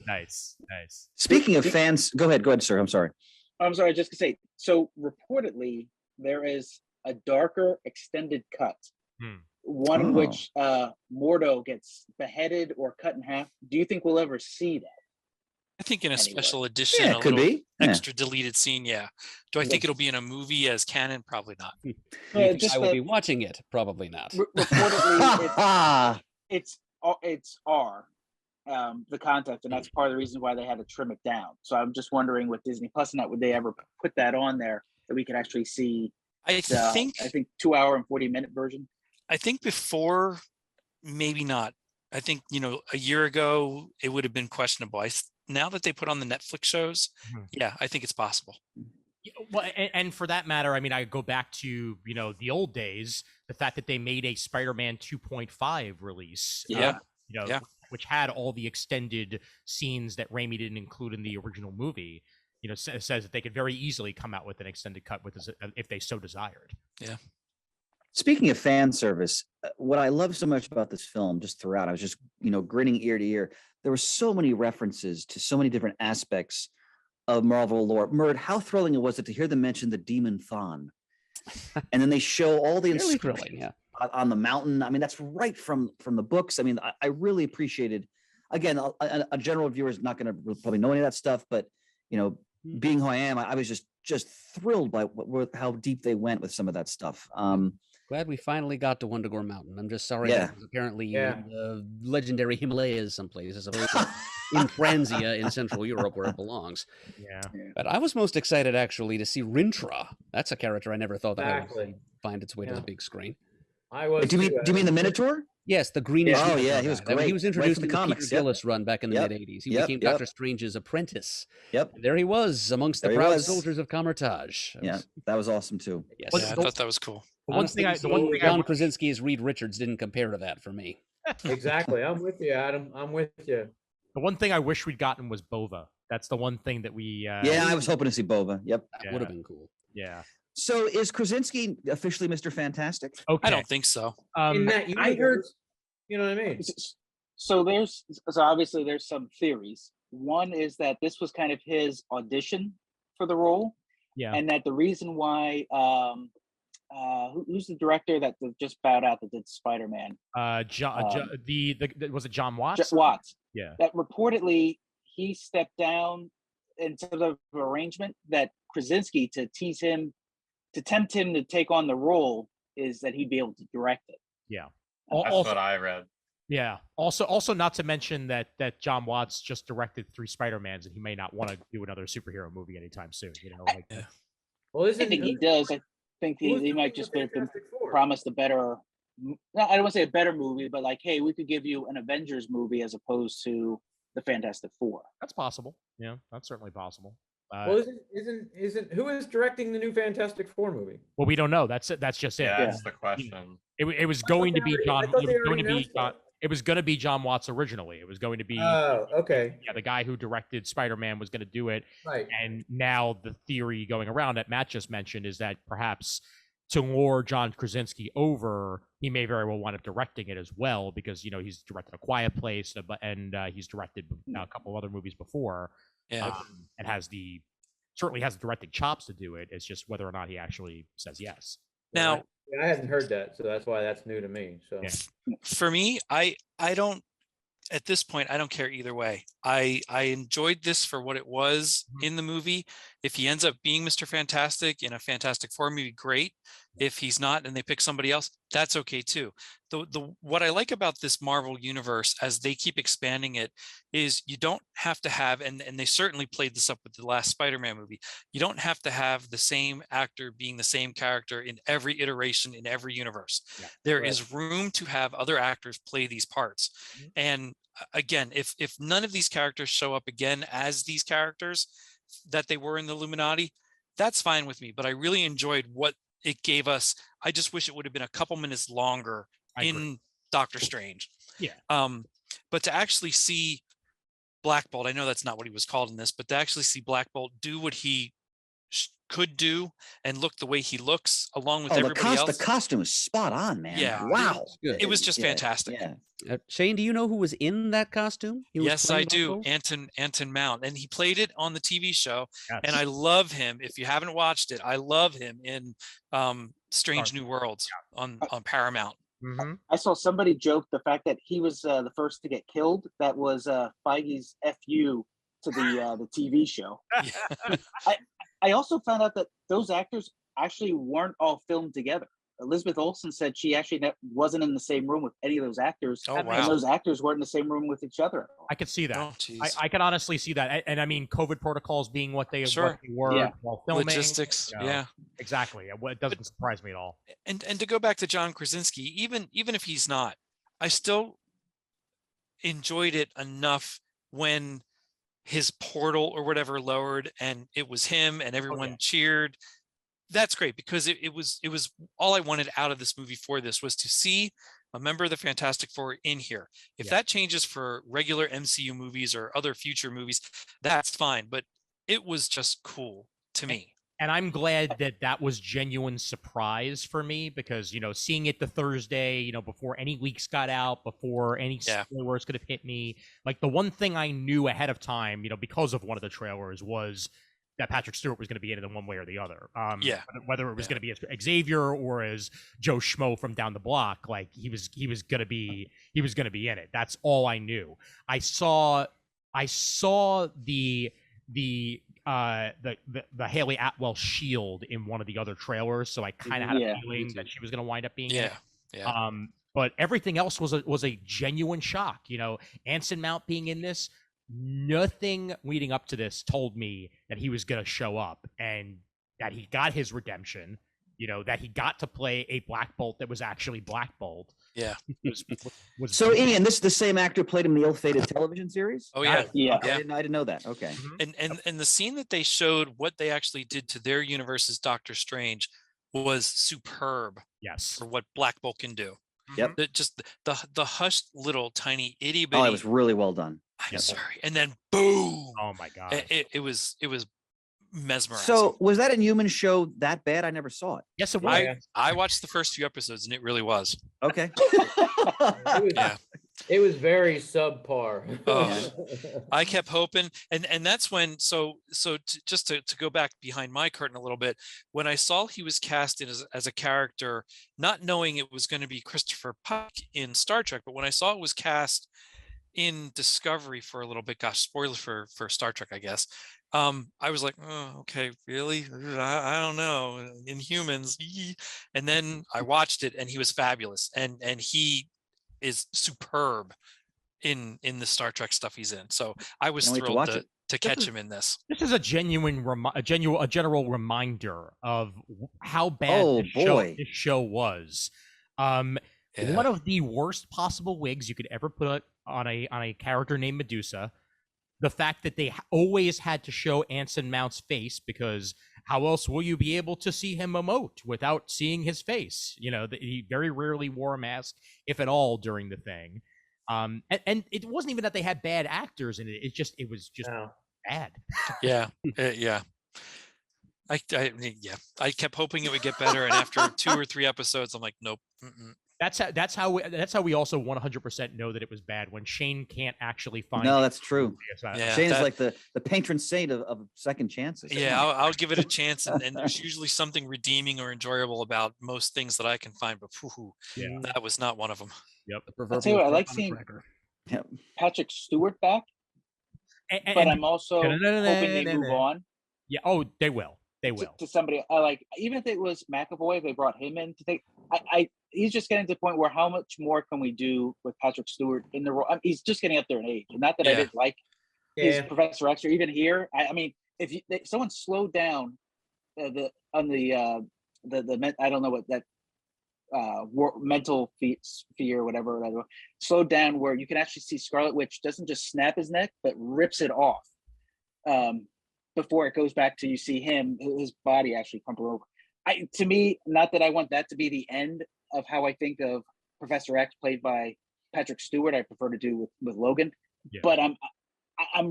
Nice. Speaking of fans, go ahead, sir. I'm sorry. I'm sorry, just to say. So reportedly, there is a darker extended cut, one in which Mordo gets beheaded or cut in half. Do you think we'll ever see that? I think in a special edition, Yeah, it could be. Extra deleted scene. Yeah. Do I think it'll be in a movie as canon? Probably not. I will be watching it. Probably not. Reportedly, it's R. The content, and that's part of the reason why they had to trim it down. So I'm just wondering with Disney Plus and that, would they ever put that on there that we could actually see? I think 2 hour and 40-minute version. I think before, maybe not. I think a year ago it would have been questionable. Now that they put on the Netflix shows, yeah, I think it's possible. Well, and for that matter, I mean, I go back to the old days, the fact that they made a Spider-Man 2.5 release. Which had all the extended scenes that Raimi didn't include in the original movie, says that they could very easily come out with an extended cut with this, if they so desired. Yeah. Speaking of fan service, what I love so much about this film, just throughout, I was just, grinning ear to ear. There were so many references to so many different aspects of Marvel lore. Murd, how thrilling was it to hear them mention the Demon Thon? And then they show all the inscriptions on the mountain. I mean, that's right from the books. I mean, I really appreciated. Again, a general viewer is not going to probably know any of that stuff, but being who I am, I was just thrilled by how deep they went with some of that stuff. Glad we finally got to Wundagore Mountain. I'm just sorry that was apparently in the legendary Himalayas someplace, as opposed to in Franzia in Central Europe where it belongs. Yeah. But I was most excited actually to see Rintrah. That's a character I never thought that would find its way to the big screen. I was. Do you mean the Minotaur? Yes, the greenish. Oh yeah, he was great. He was introduced in in the Peter Gillis run back in the mid '80s. He became Doctor Strange's apprentice. Yep. And there he was amongst the proud soldiers of Kamertage. That was awesome too. Yes. Yeah, I thought that was cool. The one thing John Krasinski as Reed Richards didn't compare to that for me. Exactly. I'm with you, Adam. I'm with you. The one thing I wish we'd gotten was Bova. That's the one thing that we. I was hoping to see Bova. Yep. That would have been cool. Yeah. So is Krasinski officially Mr. Fantastic? Okay. I don't think so. In that universe, I heard. You know what I mean? So obviously there's some theories. One is that this was kind of his audition for the role. Yeah. And that the reason why who's the director that just bowed out that did Spider-Man? Was it John Watts? Watts. Yeah. That reportedly he stepped down into the arrangement that Krasinski to tease him, to tempt him to take on the role, is that he'd be able to direct it. Yeah. That's what I read. Yeah. Also, not to mention that John Watts just directed 3 Spider-Mans, and he may not want to do another superhero movie anytime soon. Well, I think he does. I think he might just have been promised a better. I don't want to say a better movie, but like, hey, we could give you an Avengers movie as opposed to the Fantastic Four. That's possible. Yeah, that's certainly possible. Well, isn't who is directing the new Fantastic Four movie? Well, we don't know. That's it. That's just it. Yeah, that's the question. It was going to be John. I thought It they was going already to be announced John. that. It was going to be John Watts originally. It was going to be Oh, okay. yeah, the guy who directed Spider-Man was going to do it. Right. And now the theory going around that Matt just mentioned is that perhaps to lure John Krasinski over, he may very well wind up directing it as well, because he's directed A Quiet Place and he's directed a couple other movies before. Yeah. And certainly has the directing chops to do it. It's just whether or not he actually says yes. Now, I hadn't heard that, so that's why that's new to me. So for me, I don't, at this point, I don't care either way. I enjoyed this for what it was in the movie. If he ends up being Mr. Fantastic in a Fantastic Four movie, great. If he's not and they pick somebody else, that's okay too. What I like about this Marvel universe as they keep expanding it is you don't have to have, and they certainly played this up with the last Spider-Man movie, you don't have to have the same actor being the same character in every iteration in every universe. Yeah, there is room to have other actors play these parts. And again, if none of these characters show up again as these characters that they were in the Illuminati, that's fine with me. But I really enjoyed what it gave us. I just wish it would have been a couple minutes longer in Doctor Strange. Yeah. But to actually see Black Bolt, I know that's not what he was called in this, but to actually see Black Bolt do what he could do and look the way he looks along with everybody else. The costume is spot on, man. Yeah. Wow. It was just fantastic. Yeah. Shane, do you know who was in that costume? Yes, I do. Anton Mount, and he played it on the TV show. Yes. And I love him. If you haven't watched it, I love him in Strange New Worlds on Paramount. Mm-hmm. I saw somebody joke the fact that he was the first to get killed. That was Feige's FU to the TV show. I also found out that those actors actually weren't all filmed together. Elizabeth Olsen said she actually wasn't in the same room with any of those actors. Oh, wow. And those actors weren't in the same room with each other. I could see that. Oh, I can honestly see that. And I mean, COVID protocols being what they were while filming. Logistics, Exactly. It doesn't surprise me at all. And to go back to John Krasinski, even if he's not, I still enjoyed it enough when his portal or whatever lowered and it was him and everyone cheered. That's great, because it was all I wanted out of this movie for this was to see a member of the Fantastic Four in here. If that changes for regular MCU movies or other future movies, that's fine. But it was just cool to me. And I'm glad that was genuine surprise for me, because, seeing it the Thursday, before any leaks got out, before any spoilers could have hit me, like the one thing I knew ahead of time, because of one of the trailers, was that Patrick Stewart was going to be in it in one way or the other. Whether it was going to be as Xavier or as Joe Schmo from down the block, like he was going to be in it. That's all I knew. I saw the Haley Atwell shield in one of the other trailers, so I kind of had a feeling that she was going to wind up being in it. Yeah. But everything else was a genuine shock. Anson Mount being in this, nothing leading up to this told me that he was going to show up and that he got his redemption. That he got to play a Black Bolt that was actually Black Bolt. Yeah. So, Ian, this is the same actor played in the ill-fated television series? Oh, yeah. I didn't know that. Okay. And the scene that they showed what they actually did to their universe as Doctor Strange was superb. Yes. For what Black Bolt can do. Yep. The hushed little tiny itty bitty. Oh, it was really well done. I'm sorry. And then boom. Oh my God. It was mesmerizing. So was that Inhuman show that bad? I never saw it. Yes, it was. I watched the first few episodes and it really was. Okay. It was very subpar. I kept hoping, and that's when. Just to go back behind my curtain a little bit, when I saw he was cast in as a character, not knowing it was going to be Christopher Pike in Star Trek, but when I saw it was cast in Discovery for a little bit, gosh, spoiler for Star Trek, I guess. I was like, oh, okay, really? I don't know. Inhumans. And then I watched it and he was fabulous. And he is superb in the Star Trek stuff he's in. So I was thrilled to catch him in this. This is a general reminder of how bad this show was. One of the worst possible wigs you could ever put on a character named Medusa. the fact that they always had to show Anson Mount's face, because how else will you be able to see him emote without seeing his face? You know, he very rarely wore a mask, if at all, during the thing. And it wasn't even that they had bad actors in it. It was just bad. Yeah, yeah. I kept hoping it would get better, and after 2 or 3 episodes, I'm like, nope. Mm-mm. That's how we also 100% know that it was bad, when Shane can't actually find. No, that's true. Yeah, Shane's like the patron saint of second chances. Yeah, I'll give it a chance, and there's usually something redeeming or enjoyable about most things that I can find, but that was not one of them. Yep. I'll tell you what, I like seeing Patrick Stewart back, but I'm also hoping they move on. Yeah. Oh, they will. They will. To somebody I like, even if it was McAvoy, they brought him in to take. He's just getting to the point where how much more can we do with Patrick Stewart in the role? He's just getting up there in age, and not that I didn't like his Professor X or even here. I mean, if someone slowed down the I don't know what that mental fear, whatever, slowed down where you can actually see Scarlet Witch doesn't just snap his neck, but rips it off. Before it goes back to you see his body actually crumple over. To me, not that I want that to be the end of how I think of Professor X played by Patrick Stewart. I prefer to do with Logan, but I'm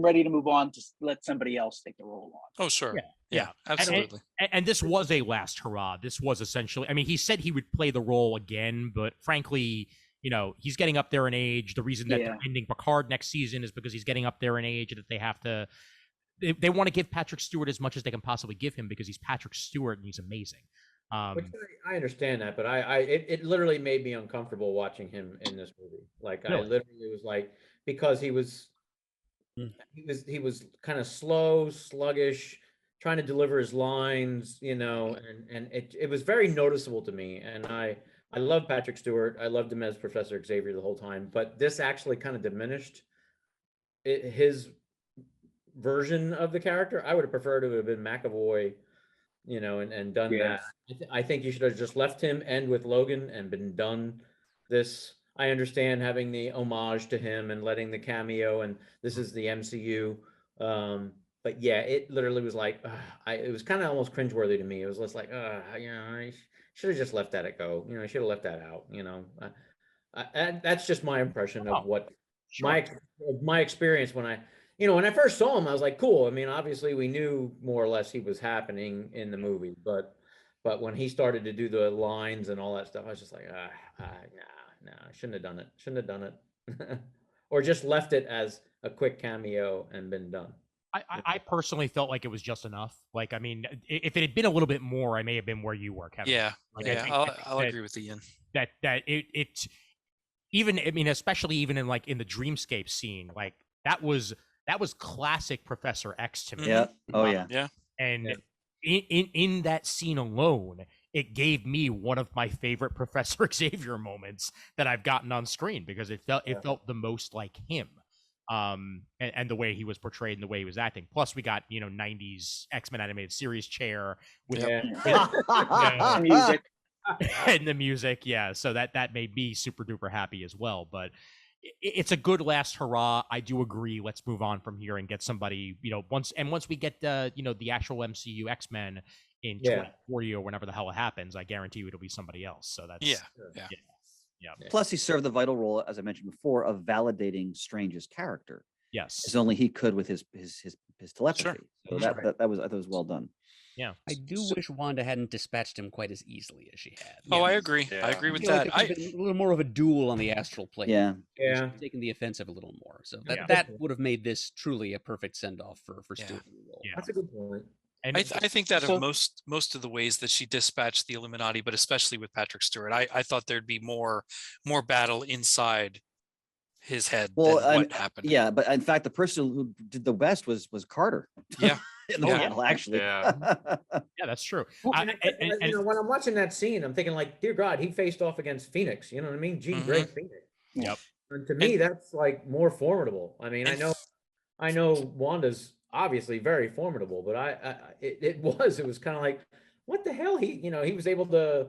ready to move on to let somebody else take the role on. Oh, sure. Yeah, absolutely. And this was a last hurrah. This was essentially, I mean, he said he would play the role again, but frankly, you know, he's getting up there in age. The reason that they're ending Picard next season is because he's getting up there in age, and that they have to. They want to give Patrick Stewart as much as they can possibly give him, because he's Patrick Stewart and he's amazing. Which I understand that, but it literally made me uncomfortable watching him in this movie. Like I literally was like, because he was kind of slow, sluggish, trying to deliver his lines, you know, and it was very noticeable to me. And I love Patrick Stewart. I loved him as Professor Xavier the whole time, but this actually kind of diminished his version of the character. I would have preferred it would have been McAvoy, you know, and done that. I think you should have just left him end with Logan and been done this. I understand having the homage to him and letting the cameo, and this is the MCU. But yeah, it literally was like, it was kind of almost cringeworthy to me. It was just like, you know, I should have just left that go. You know, I should have left that out. You know, that's just my impression of what my experience when I first saw him, I was like, cool. I mean, obviously we knew more or less he was happening in the movie, but when he started to do the lines and all that stuff, I was just like, no, I shouldn't have done it. Shouldn't have done it. Or just left it as a quick cameo and been done. I personally felt like it was just enough. Like, I mean, if it had been a little bit more, I may have been where you were, Kevin. Yeah, I'll agree with Ian. That it even, I mean, especially even in the dreamscape scene, like that was classic Professor X to me. Yeah. Oh yeah. Yeah. And in that scene alone, it gave me one of my favorite Professor Xavier moments that I've gotten on screen, because it felt the most like him. And the way he was portrayed and the way he was acting. Plus we got, 90s X-Men animated series chair with music. And the music. Yeah. So that made me super duper happy as well. But it's a good last hurrah. I do agree. Let's move on from here and get somebody, once we get the actual MCU X-Men in 2040 or whenever the hell it happens, I guarantee you it'll be somebody else. So that's yeah. Plus, he served the vital role, as I mentioned before, of validating Strange's character. Yes, as only he could with his telepathy. Sure. So that was well done. Yeah, I do wish Wanda hadn't dispatched him quite as easily as she had. Oh, I agree. Yeah. I agree with that. Like a little more of a duel on the astral plane. Yeah. Taking the offensive a little more. So that would have made this truly a perfect send off for Stewart. Yeah, that's a good point. And I think that of most of the ways that she dispatched the Illuminati, but especially with Patrick Stewart, I thought there'd be more battle inside his head than what happened. Yeah, but in fact, the person who did the best was Carter. Yeah. Actually. Yeah, that's true. Well, when I'm watching that scene, I'm thinking like, dear God, he faced off against Phoenix. You know what I mean? Jean Grey Phoenix. Yep. And to me, that's like more formidable. I mean, I know Wanda's obviously very formidable, but it was kind of like, what the hell? He was able to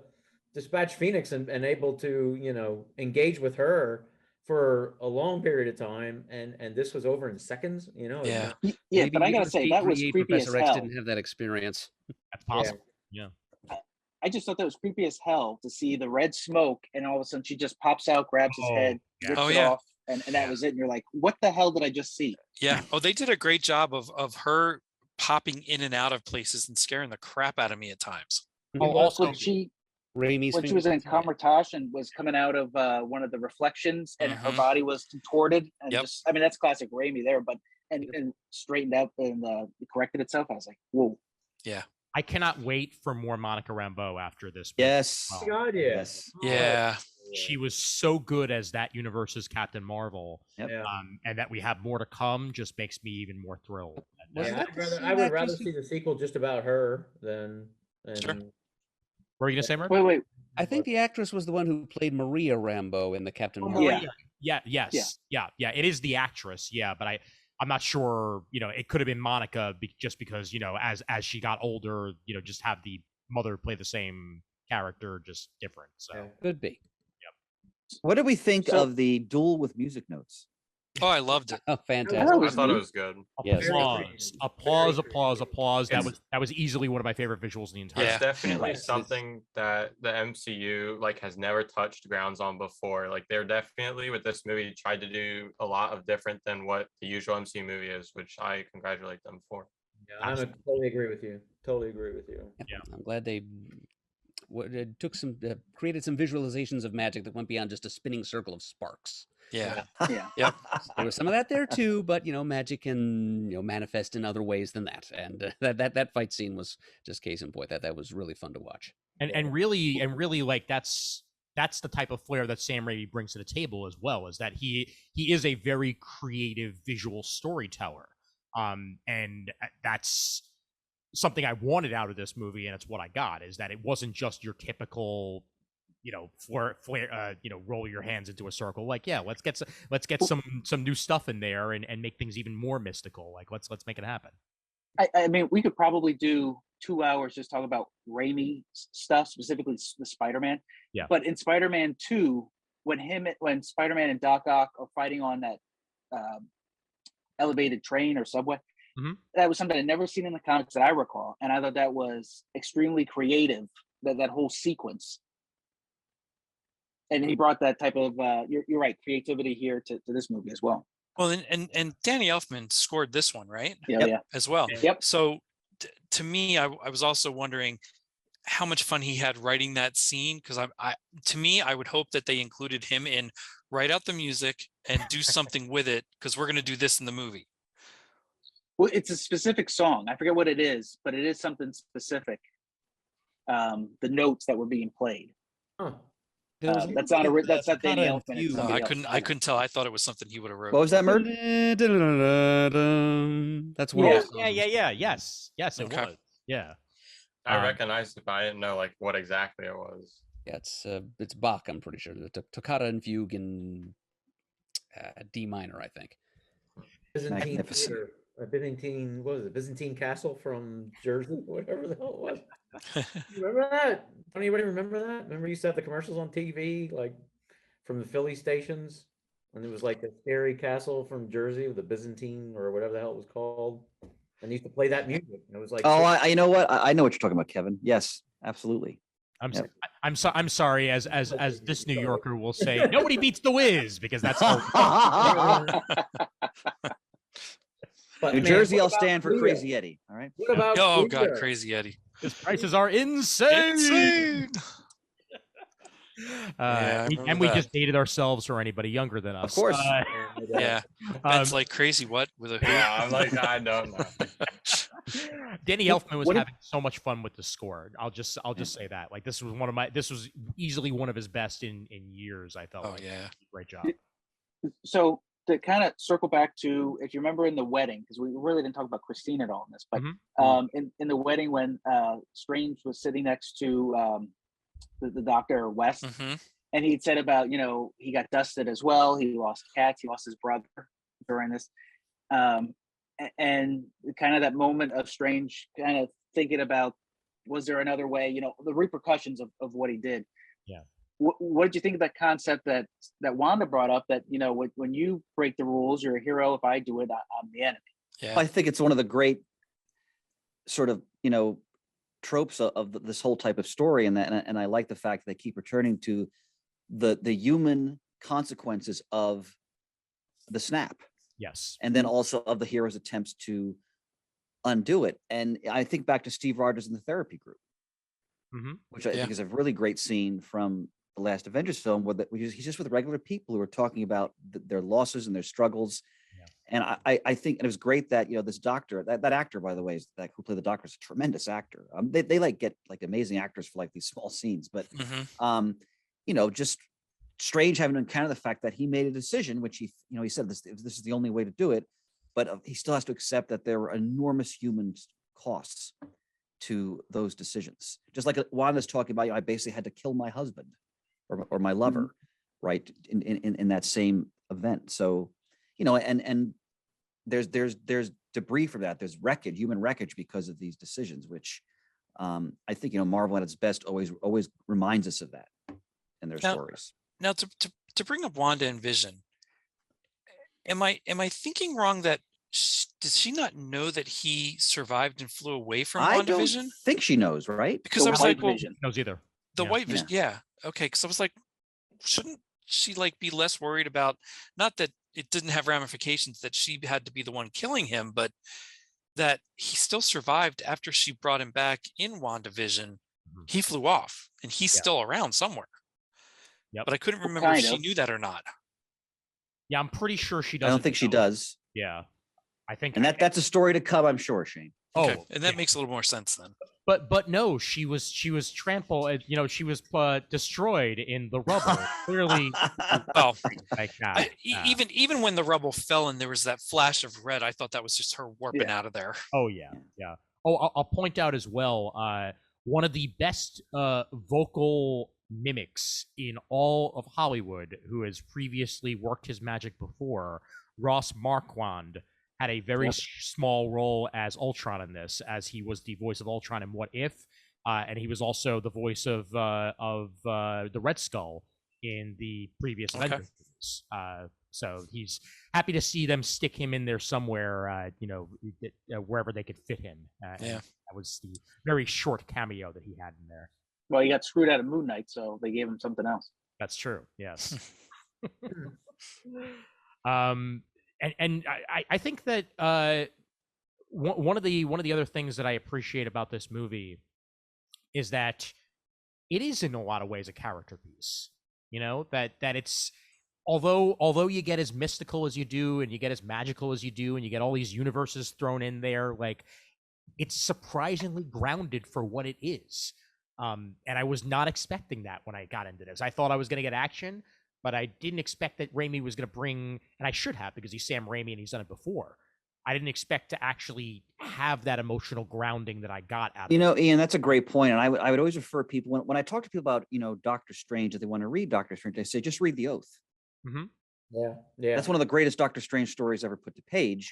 dispatch Phoenix and able to, engage with her for a long period of time, and this was over in seconds. Yeah. Yeah, Maybe but I gotta say that was USP creepy as Professor X hell. didn't have that experience. That's possible. Yeah. I just thought that was creepy as hell to see the red smoke, and all of a sudden she just pops out, grabs his head, yeah. rips Oh, it yeah. off, and that was it. And you're like, what the hell did I just see? Yeah. Oh, they did a great job of her popping in and out of places and scaring the crap out of me at times. Oh, also, when she Raimi's when she was in favorite. Comertage and was coming out of one of the reflections, and her Mhm. body was contorted, and Yep. just, I mean, that's classic Raimi there, but and straightened up and corrected itself. I was like, whoa. I cannot wait for more Monica Rambeau after this. movie. Yes. Oh, God, yeah. Yes. Yeah. She was so good as that universe's Captain Marvel, Yep. Yeah. and that we have more to come just makes me even more thrilled. Was Yeah, that I'd the rather, same I would rather actress who- see the sequel just about her than. Sure. What were you gonna say, Murd? Wait. I think the actress was the one who played Maria Rambeau in the Captain Oh, Marvel. Maria. Yeah. It is the actress. Yeah, but I'm not sure. It could have been Monica just because as she got older, just have the mother play the same character, just different. So Yeah. Could be. What did we think So- of the duel with music notes? Oh, I loved it. Oh, Oh, I fantastic. that was thought it neat. was good. Yes. applause, Very applause, creative. applause, applause. That It's- was easily one of my favorite visuals in the entire. Yeah. It's definitely Right. something that the MCU has never touched grounds on before. They're definitely with this movie tried to do a lot of different than what the usual MCU movie is, which I congratulate them for. Yeah, I totally agree with you. Totally agree with you. Yep. I'm glad they took created some visualizations of magic that went beyond just a spinning circle of sparks. Yeah. Yeah. Yep. There was some of that there too, but magic can manifest in other ways than that. And that fight scene was just case in point. That was really fun to watch. And really that's the type of flair that Sam Raimi brings to the table as well, is that he is a very creative visual storyteller. And that's something I wanted out of this movie, and it's what I got, is that it wasn't just your typical flare, roll your hands into a circle. Let's get some new stuff in there and make things even more mystical. Let's make it happen. I mean, we could probably do 2 hours just talk about Raimi stuff, specifically the Spider-Man. Yeah. But in Spider-Man 2, when Spider-Man and Doc Ock are fighting on that elevated train or subway, that was something I'd never seen in the comics that I recall, and I thought that was extremely creative. That whole sequence, and he brought that type of you're right, creativity here to this movie as well. Well, and Danny Elfman scored this one, right? Yeah, Yep. yeah. As well. Yep. So to me, I was also wondering how much fun he had writing that scene, because I would hope that they included him in write out the music and do something with it, because we're going to do this in the movie. Well, it's a specific song. I forget what it is, but it is something specific. The notes that were being played. Huh. That's not Danny Elfman. It's No, somebody I else. couldn't tell. I thought it was something he would have wrote. What was that, Murd? That's what. Yeah. Yes, it Okay. was. Yeah. I recognized it, but I didn't know what exactly it was. Yeah, it's Bach. I'm pretty sure the Toccata and Fugue in D minor, I think. Byzantine Magnificent. theater. Byzantine, what was it? Byzantine Castle from Jersey, whatever the hell it was. Remember that? Don't anybody remember that? Remember you used to have the commercials on TV, from the Philly stations, and it was like a scary castle from Jersey with the Byzantine or whatever the hell it was called, and they used to play that music. And it was like, Oh, you know what? I know what you're talking about, Kevin. Yes, absolutely. I'm sorry, as this New Yorker will say, nobody beats the Wiz, because that's how but New man, Jersey, what I'll about stand for Korea? Crazy Eddie. All right. What about Oh God, Korea? Crazy Eddie. his prices are insane. Insane. I We remember that. just dated ourselves for anybody younger than us. Of course. Yeah. Ben's like crazy. What with a who? Yeah, I'm like, I don't know. Danny Elfman was what if- having so much fun with the score. I'll just say that. This was easily one of his best in years, I felt. Oh yeah. Great job. So to kind of circle back to, if you remember in the wedding, because we really didn't talk about Christine at all in this, but in the wedding when Strange was sitting next to the doctor West, Mm-hmm. and he'd said about he got dusted as well. He lost cats. He lost his brother during this, and kind of that moment of Strange kind of thinking about, was there another way? The repercussions of what he did. Yeah. what did you think of that concept that Wanda brought up? That when you break the rules, you're a hero. If I do it, I'm the enemy. Yeah. I think it's one of the great sort of tropes of this whole type of story, and I like the fact that they keep returning to the human consequences of the snap, Yes. and then also of the hero's attempts to undo it. And I think back to Steve Rogers in the therapy group, which I think is a really great scene from the last Avengers film, where he's just with regular people who are talking about their losses and their struggles. And I think it was great that this doctor, that actor, by the way, who played the doctor, is a tremendous actor. They like get like amazing actors for like these small scenes, but just Strange having to encounter the fact that he made a decision, which he said this is the only way to do it, but he still has to accept that there were enormous human costs to those decisions. Just like Wanda's talking about, I basically had to kill my husband or my lover, right? In that same event. So, and there's debris from that. There's wreckage, human wreckage, because of these decisions, which I think Marvel at its best always reminds us of that in their stories. Now, to bring up Wanda and Vision, am I thinking wrong that does she not know that he survived and flew away from WandaVision? I don't think she knows, right? Because I was like, well, knows either. The White Vision, okay. Because I was like, shouldn't she be less worried about, not that it didn't have ramifications that she had to be the one killing him, but that he still survived after she brought him back in WandaVision. He flew off and he's still around somewhere. Yep. But I couldn't remember if she knew that or not. Yeah, I'm pretty sure she doesn't. I don't think she does. Yeah, I think, and that's a story to come, I'm sure, Shane. Okay. And that makes a little more sense then. But no, she was trampled. She was destroyed in the rubble. Clearly, well, like that. Even when the rubble fell and there was that flash of red, I thought that was just her warping out of there. Oh yeah. Oh, I'll point out as well. One of the best vocal mimics in all of Hollywood, who has previously worked his magic before, Ross Marquand, had a very small role as Ultron in this, as he was the voice of Ultron in What If, and he was also the voice of the Red Skull in the previous Avengers movies. So he's happy to see them stick him in there somewhere, wherever they could fit him. That was the very short cameo that he had in there. Well, he got screwed out of Moon Knight, so they gave him something else. That's true. Yes. And I think that one of the other things that I appreciate about this movie is that it is in a lot of ways a character piece. That it's although you get as mystical as you do, and you get as magical as you do, and you get all these universes thrown in there, like, it's surprisingly grounded for what it is. And I was not expecting that when I got into this. I thought I was going to get action, but I didn't expect that Raimi was going to bring, and I should have, because he's Sam Raimi and he's done it before. I didn't expect to actually have that emotional grounding that I got out of it. Ian, that's a great point. And I would always refer people, when I talk to people about, Doctor Strange, if they want to read Doctor Strange, I say, just read The Oath. Yeah. That's one of the greatest Doctor Strange stories ever put to page.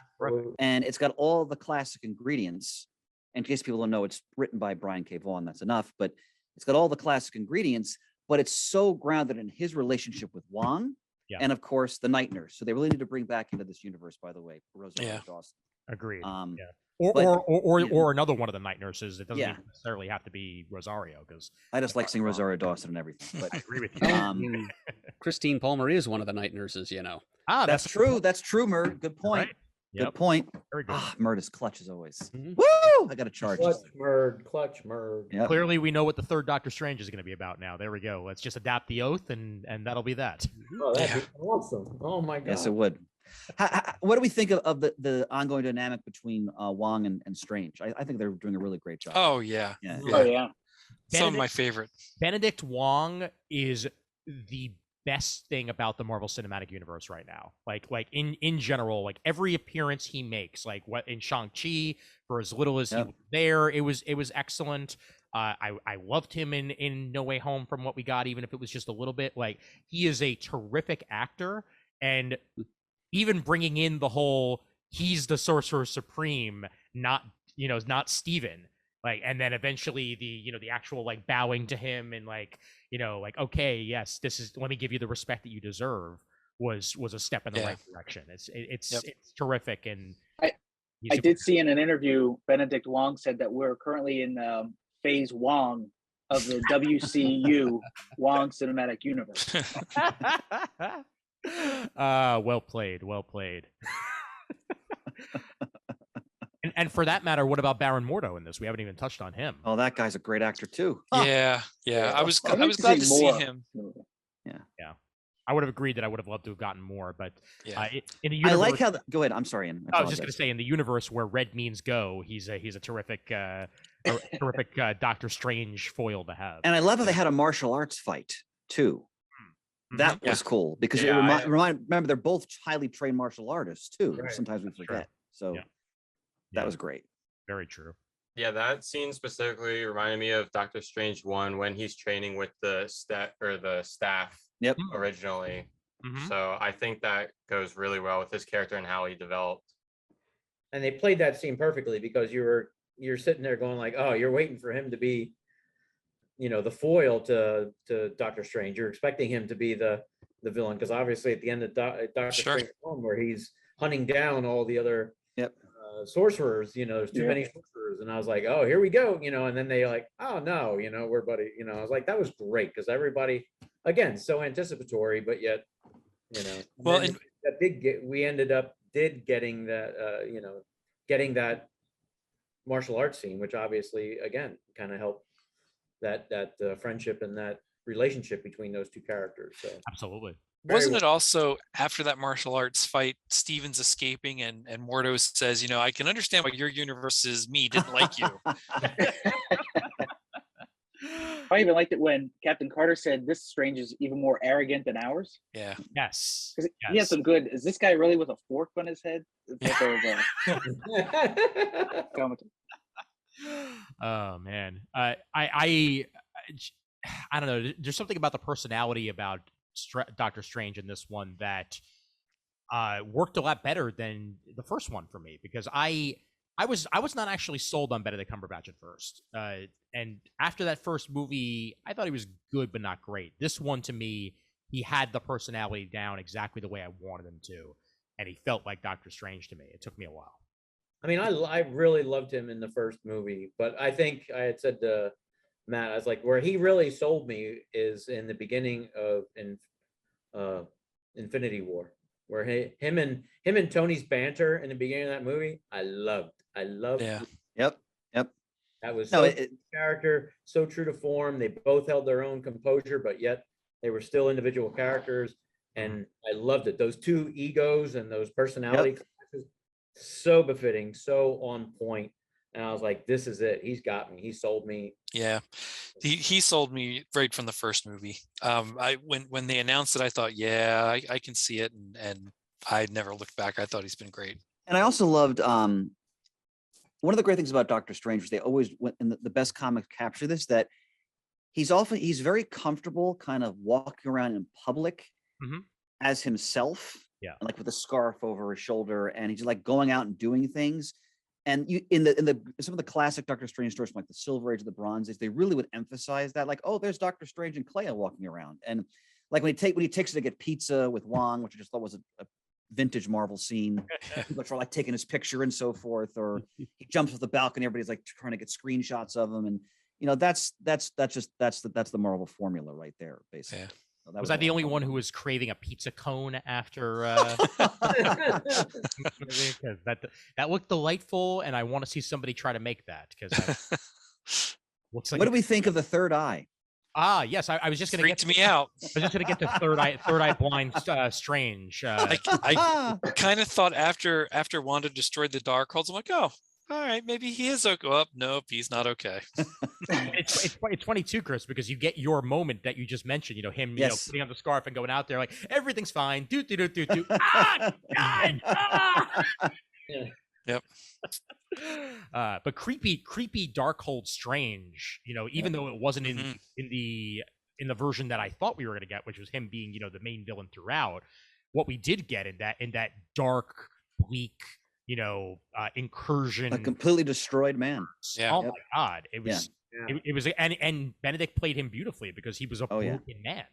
And it's got all the classic ingredients. In case people don't know, it's written by Brian K. Vaughan, that's enough. But it's got all the classic ingredients, but it's so grounded in his relationship with Wong, and of course the Night Nurse. So they really need to bring back into this universe, by the way, Rosario Dawson. Agreed. Or another one of the Night Nurses. It doesn't even necessarily have to be Rosario, because I just like seeing Rosario Dawson and everything. But I agree with you. Christine Palmer is one of the Night Nurses, That's true. That's true, Murd. Good point. Right. Good point. Very good. Murd is clutch as always. Woo! I got to charge. Clutch Murd. Yep. Clearly, we know what the third Doctor Strange is going to be about now. There we go. Let's just adapt the Oath, and that'll be that. Oh, that'd be awesome. Oh my god. Yes, it would. What do we think of the ongoing dynamic between Wong and Strange? I think they're doing a really great job. Oh yeah. Oh yeah. Some of my favorite. Benedict Wong is the best thing about the Marvel Cinematic Universe right now. Like in general, like every appearance he makes, like what in Shang-Chi, for as little as he was there, it was excellent. I loved him in No Way Home from what we got, even if it was just a little bit. Like, he is a terrific actor, and even bringing in the whole he's the Sorcerer Supreme, not Steven. Like, and then eventually the actual like bowing to him and like, like, okay, yes, this is, let me give you the respect that you deserve was a step in the right direction. It's terrific. And I did see in an interview, Benedict Wong said that we're currently in phase Wong of the WCU, Wong Cinematic Universe. Well played. And for that matter, what about Baron Mordo in this? We haven't even touched on him. Oh, that guy's a great actor too. Yeah. I was I'd like glad to see more. him. Yeah. I would have agreed that I would have loved to have gotten more, but Yeah. in the universe, I like how. Go ahead. I'm sorry. Ian. I was just going to say, in the universe where red means go, he's a terrific, terrific Doctor Strange foil to have. And I love how they had a martial arts fight too. That was cool because it remember they're both highly trained martial artists too. Right. Sometimes we forget. So that was great. Very true. Yeah, that scene specifically reminded me of Doctor Strange 1 when he's training with the staff Yep. originally. Mhm. So I think that goes really well with his character and how he developed. And they played that scene perfectly because you're sitting there going like, oh, you're waiting for him to be, the foil to Doctor Strange. You're expecting him to be the villain because obviously at the end of Doctor Strange 1 where he's hunting down all the other sorcerers, there's too many sorcerers, and I was like, oh, here we go, and then they like, oh no, we're buddy, I was like, that was great because everybody, again, so anticipatory, but yet, Well, we ended up getting that, getting that martial arts scene, which obviously again kind of helped that friendship and that relationship between those two characters. So Absolutely. wasn't it also after that martial arts fight, Steven's escaping and Mordo says, I can understand why your universe's me didn't like you. I even liked it when Captain Carter said this Strange is even more arrogant than ours. Yeah. Yes. He had some good. Is this guy really with a fork on his head? Oh man, I don't know. There's something about the personality about Doctor Strange in this one that worked a lot better than the first one for me because I was not actually sold on Benedict Cumberbatch at first, and after that first movie, I thought he was good but not great. This one, to me, he had the personality down exactly the way I wanted him to, and he felt like Doctor Strange to me. It took me a while. I mean, I really loved him in the first movie, but I think I had said to Matt, I was like, where he really sold me is in the beginning of Infinity War, where him and Tony's banter in the beginning of that movie, I loved. Yeah. Yep. That was so character, so true to form. They both held their own composure, but yet they were still individual characters, and I loved it. Those two egos and those personality clashes, so befitting, so on point. And I was like, this is it. He's got me. He sold me. Yeah. He sold me right from the first movie. When they announced it, I thought, I can see it. And I never looked back. I thought he's been great. And I also loved one of the great things about Doctor Strange was they always went, and the best comics capture this, that he's very comfortable kind of walking around in public as himself. Yeah. Like with a scarf over his shoulder, and he's like going out and doing things. And you in some of the classic Doctor Strange stories from like the Silver Age of the Bronze Age, they really would emphasize that, like, oh, there's Doctor Strange and Clea walking around. And like when he takes it to get pizza with Wong, which I just thought was a vintage Marvel scene. People are like taking his picture and so forth, or he jumps off the balcony, everybody's like trying to get screenshots of him. And that's the Marvel formula right there, basically. Yeah. So was I the only one who was craving a pizza cone after? Because that looked delightful, and I want to see somebody try to make that. Because looks like. What do we think of the third eye? Ah, yes, I was just going to get me out. I was just going to get to third eye blind Strange. I kind of thought after Wanda destroyed the Darkholds, I'm like, oh, all right, maybe he is okay. Oh, nope, he's not okay. It's 22, Chris, because you get your moment that you just mentioned. Him, putting on the scarf and going out there like everything's fine. Do. Ah, God! Ah! Yep. But creepy Darkhold Strange. Even though it wasn't in the version that I thought we were going to get, which was him being the main villain throughout. What we did get in that dark, bleak, incursion. A completely destroyed man. Yeah. Oh Yep. my God, it was. Yeah. It was, and Benedict played him beautifully because he was a Oh, yeah. broken man.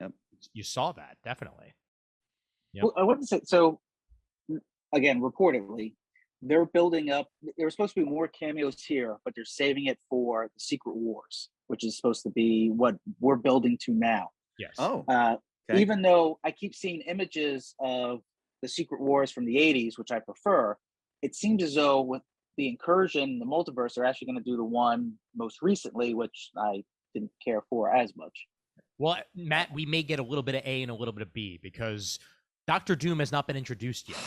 Yep. You saw that definitely. Yep. Well, I wouldn't say so. Again, reportedly, they're building up. There were supposed to be more cameos here, but they're saving it for the Secret Wars, which is supposed to be what we're building to now. Yes. Oh, okay. Even though I keep seeing images of the Secret Wars from the 80s, which I prefer, it seems as though with the incursion, the multiverse, they're actually going to do the one most recently, which I didn't care for as much. Well, Matt, we may get a little bit of A and a little bit of B because Doctor Doom has not been introduced yet.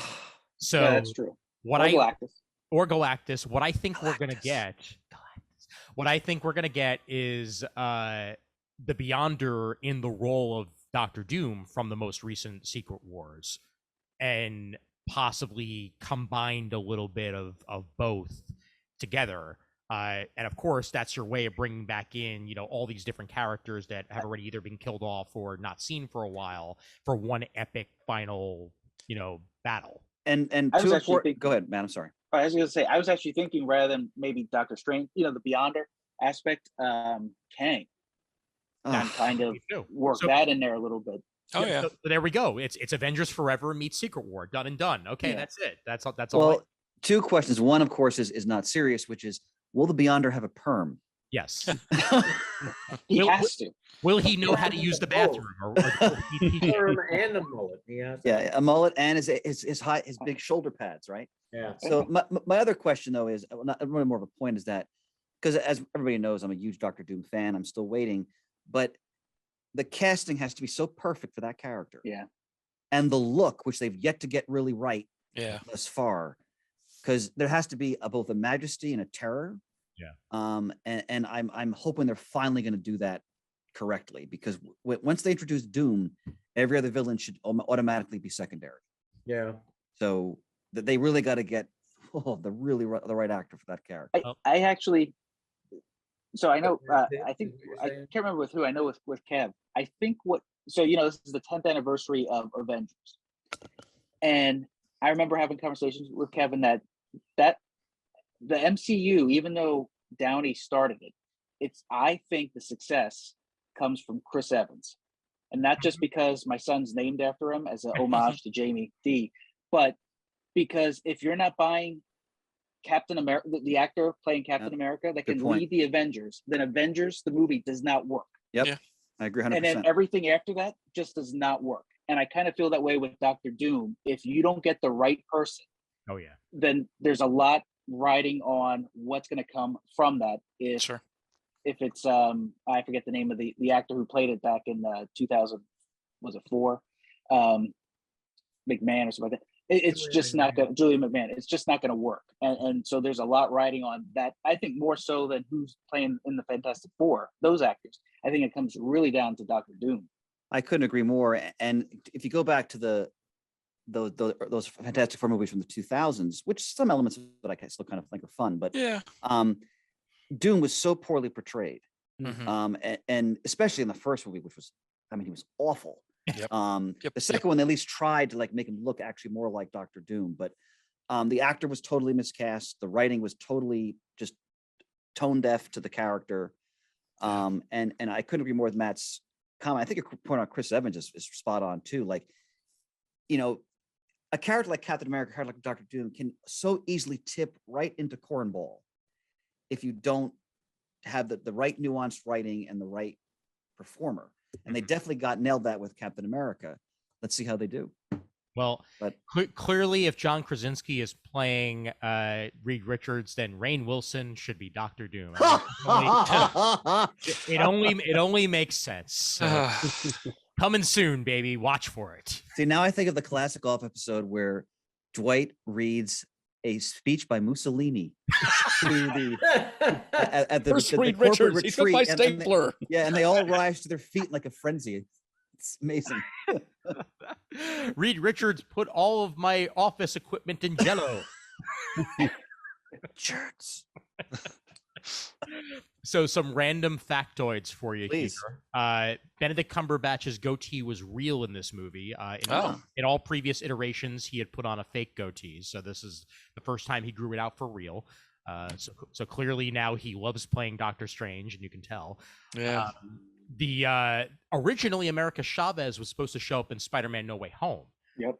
So Yeah, that's true. What Or Galactus. Galactus. What I think we're gonna get. What I think we're gonna get is the Beyonder in the role of Doctor Doom from the most recent Secret Wars, and possibly combined a little bit of both together. And of course, that's your way of bringing back in, all these different characters that have already either been killed off or not seen for a while for one epic final, battle. And I was two actually important. thinking- Go ahead, man. I'm sorry. I was going to say, I was actually thinking rather than maybe Doctor Strange, the Beyonder aspect, Kang, and kind of Me too. work So- that in there a little bit. Oh yeah. So there we go. It's Avengers Forever meets Secret War. Done and done. Okay, Yeah. that's it. That's all. That's all. Well, two questions. One, of course, is not serious, which is, will the Beyonder have a perm? Yes. He Will- has to. Will he know how to use the bathroom? Perm and a mullet. Yeah. Yeah, a mullet and his big shoulder pads, right? Yeah. So my other question though is, not really more of a point, is that because as everybody knows, I'm a huge Doctor Doom fan. I'm still waiting, but the casting has to be so perfect for that character. Yeah. And the look, which they've yet to get really right Yeah. thus far, because there has to be both a majesty and a terror. Yeah. And I'm hoping they're finally going to do that correctly, because once they introduce Doom, every other villain should automatically be secondary. Yeah. So they really got to get the right actor for that character. I actually, so I know, I think, Did you I say? can't remember with who, I know with Kev, I think this is the 10th anniversary of Avengers. And I remember having conversations with Kevin that the MCU, even though Downey started it, I think the success comes from Chris Evans. And not just because my son's named after him as an homage to Jamie D, but because if you're not buying Captain America, the actor playing Captain America that Good can point. lead the Avengers, then Avengers, the movie, does not work. Yep. Yeah. I agree 100%. And then everything after that just does not work. And I kind of feel that way with Doctor Doom. If you don't get the right person, Oh yeah. then there's a lot riding on what's going to come from that. Sure. If it's I forget the name of the actor who played it back in 2000, was it 4? McMahon or something like that. It's Julian just not McMahon. going to, Julian McMahon, it's just not going to work. And so there's a lot riding on that. I think more so than who's playing in the Fantastic Four, those actors. I think it comes really down to Doctor Doom. I couldn't agree more. And if you go back to those Fantastic Four movies from the 2000s, which some elements of it I still kind of think are fun, but Yeah. Doom was so poorly portrayed. Mhm. And especially in the first movie, which was, he was awful. Yep. The Yep. second one, they at least tried to make him look actually more like Doctor Doom, but the actor was totally miscast. The writing was totally just tone deaf to the character. And I couldn't agree more with Matt's comment. I think your point on Chris Evans is spot on too. A character like Captain America, a character like Doctor Doom can so easily tip right into cornball if you don't have the right nuanced writing and the right performer. And they definitely nailed that with Captain America. Let's see how they do. Well, But clearly, if John Krasinski is playing Reed Richards, then Rainn Wilson should be Doctor Doom. It only makes sense. Coming soon, baby. Watch for it. See, now I think of the classic Off episode where Dwight reads a speech by Mussolini to at the First the Reed corporate Richards, he took my retreat, and they- stapler. and they all rise to their feet in like a frenzy. It's amazing. Reed Richards put all of my office equipment in jello. Jerks. So some random factoids for you Please. here. Benedict Cumberbatch's goatee was real in this movie. Oh. In all previous iterations, he had put on a fake goatee. So this is the first time he grew it out for real. So clearly now he loves playing Doctor Strange, and you can tell. Yeah. Originally, America Chavez was supposed to show up in Spider-Man No Way Home. Yep.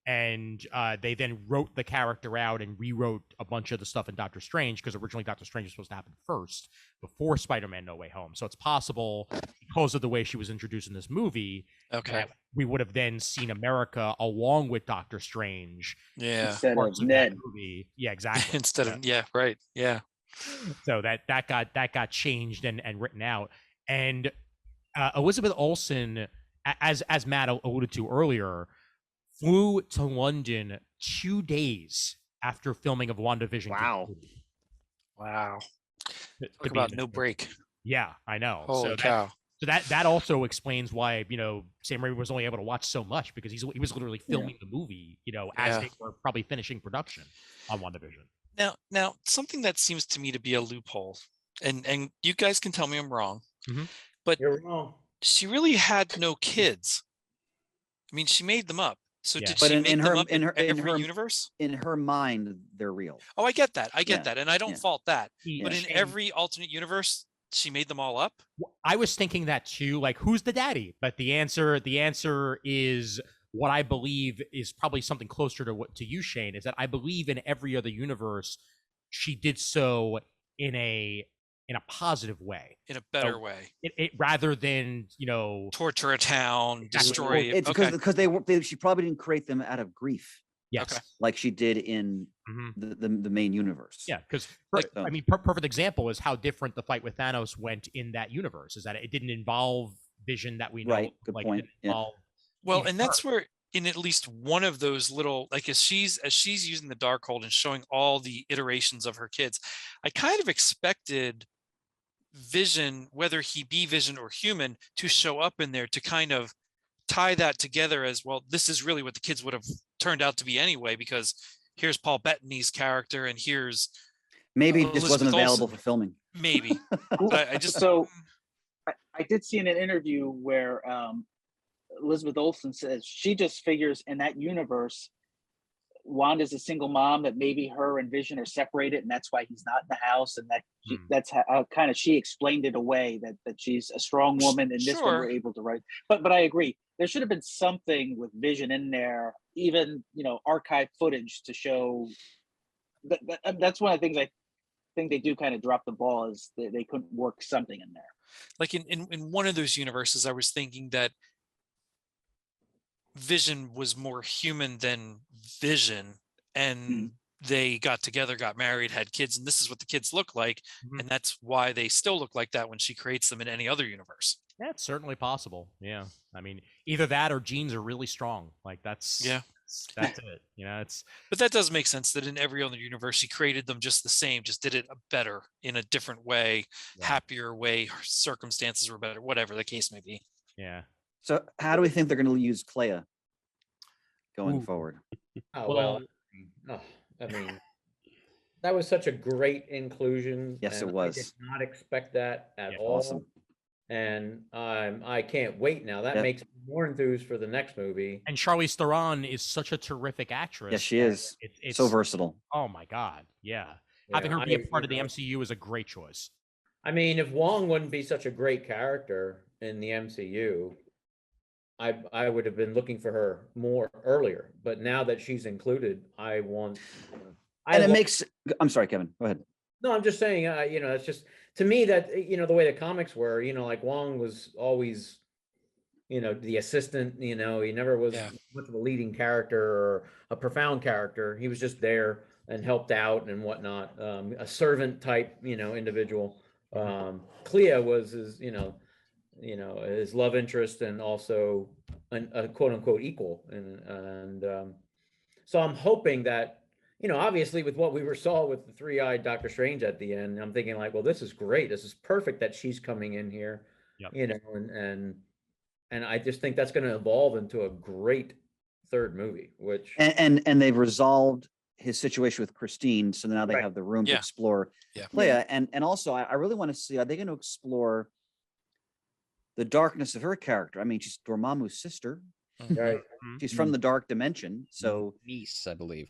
And they then wrote the character out and rewrote a bunch of the stuff in Doctor Strange, because originally Doctor Strange was supposed to happen first before Spider-Man No Way Home. So it's possible, because of the way she was introduced in this movie, Okay. that we would have then seen America along with Doctor Strange. Yeah. Instead parts of of that Ned. movie. Yeah, exactly. Instead of right. Yeah. So that got changed and written out. And Elizabeth Olsen, as Matt alluded to earlier, flew to London 2 days after filming of WandaVision. Wow. Wow. To Talk be about in no this movie. break. Yeah, I know. Holy so cow. that also explains why Sam Raimi was only able to watch so much, because he was literally filming the movie as Yeah. they were probably finishing production on WandaVision. Now something that seems to me to be a loophole, and you guys can tell me I'm wrong, but You're wrong. she really had no kids. I mean, she made them up. So Yeah. did But she in make them her- up in in her- in every her- universe? In her mind, they're real. Oh, I get that. I get Yeah. that, and I don't Yeah. fault that. But in Shane- every alternate universe, she made them all up. I was thinking that too, like, who's the daddy? But the answer is what I believe is probably something closer to you, Shane, is that I believe in every other universe she did so in a positive way, In a better way. it rather than Torture a town, Exactly. destroy. It's Okay. because she probably didn't create them out of grief yes. Okay. like she did in Mhm. the main universe. Yeah, because Like- I mean, perfect example is how different the fight with Thanos went in that universe. Is that it didn't involve Vision that we know. Right, good like, point, It didn't yeah. involve Well, even and that's her. where in at least one of those little, like as she's using the Darkhold and showing all the iterations of her kids, I kind of expected Vision, whether he be Vision or human, to show up in there to kind of tie that together as well. This is really what the kids would have turned out to be anyway, because here's Paul Bettany's character and here's Maybe it just Elizabeth wasn't available Olsen. for filming. maybe. But I just So I did see in an interview where Elizabeth Olsen says she just figures in that universe, Wanda's a single mom, that maybe her and Vision are separated, and that's why he's not in the house, and that that's how kind of she explained it away, that she's a strong woman, and this one Sure. we're able to write. But I agree, there should have been something with Vision in there, even archive footage to show. That's one of the things I think they do kind of drop the ball, is they couldn't work something in there. like in one of those universes, I was thinking that Vision was more human than Vision, and they got together, got married, had kids, and this is what the kids look like, and that's why they still look like that when she creates them in any other universe. Yeah, it's certainly possible. Yeah, I mean, either that or genes are really strong. Like that's it. It's But that does make sense that in every other universe she created them just the same, just did it better in a different way, happier way, her circumstances were better, whatever the case may be. yeah. So how do we think they're going to use Clea going Ooh. forward? Oh, well, I mean, that was such a great inclusion. Yes, it and was. I did not expect that at Yeah. all. Awesome. And I can't wait now. That Yep. makes me more enthused for the next movie. And Charlize Theron is such a terrific actress. Yes, she that is. It's So versatile. Oh my god, yeah. Having Yeah, her be a I- part of the MCU is a great choice. I mean, if Wong wouldn't be such a great character in the MCU, I would have been looking for her more earlier. But now that she's included, I want. And it makes. I'm sorry, Kevin. Go ahead. No, I'm just saying. It's just to me that the way the comics were. Like Wong was always, the assistant. He never was much of a leading character or a profound character. He was just there and helped out and whatnot. A servant type, individual. Clea was his, his love interest and also a quote unquote equal. And so I'm hoping that, obviously with what we saw with the three-eyed Doctor Strange at the end, I'm thinking like, well, this is great. This is perfect that she's coming in here, and I just think that's going to evolve into a great third movie, which And they've resolved his situation with Christine. So now they Right. have the room to Yeah. explore Yeah. Leia. And also I really want to see, are they going to explore the darkness of her character? I mean, she's Dormammu's sister. Right. She's from the dark dimension. So, Niece, I believe.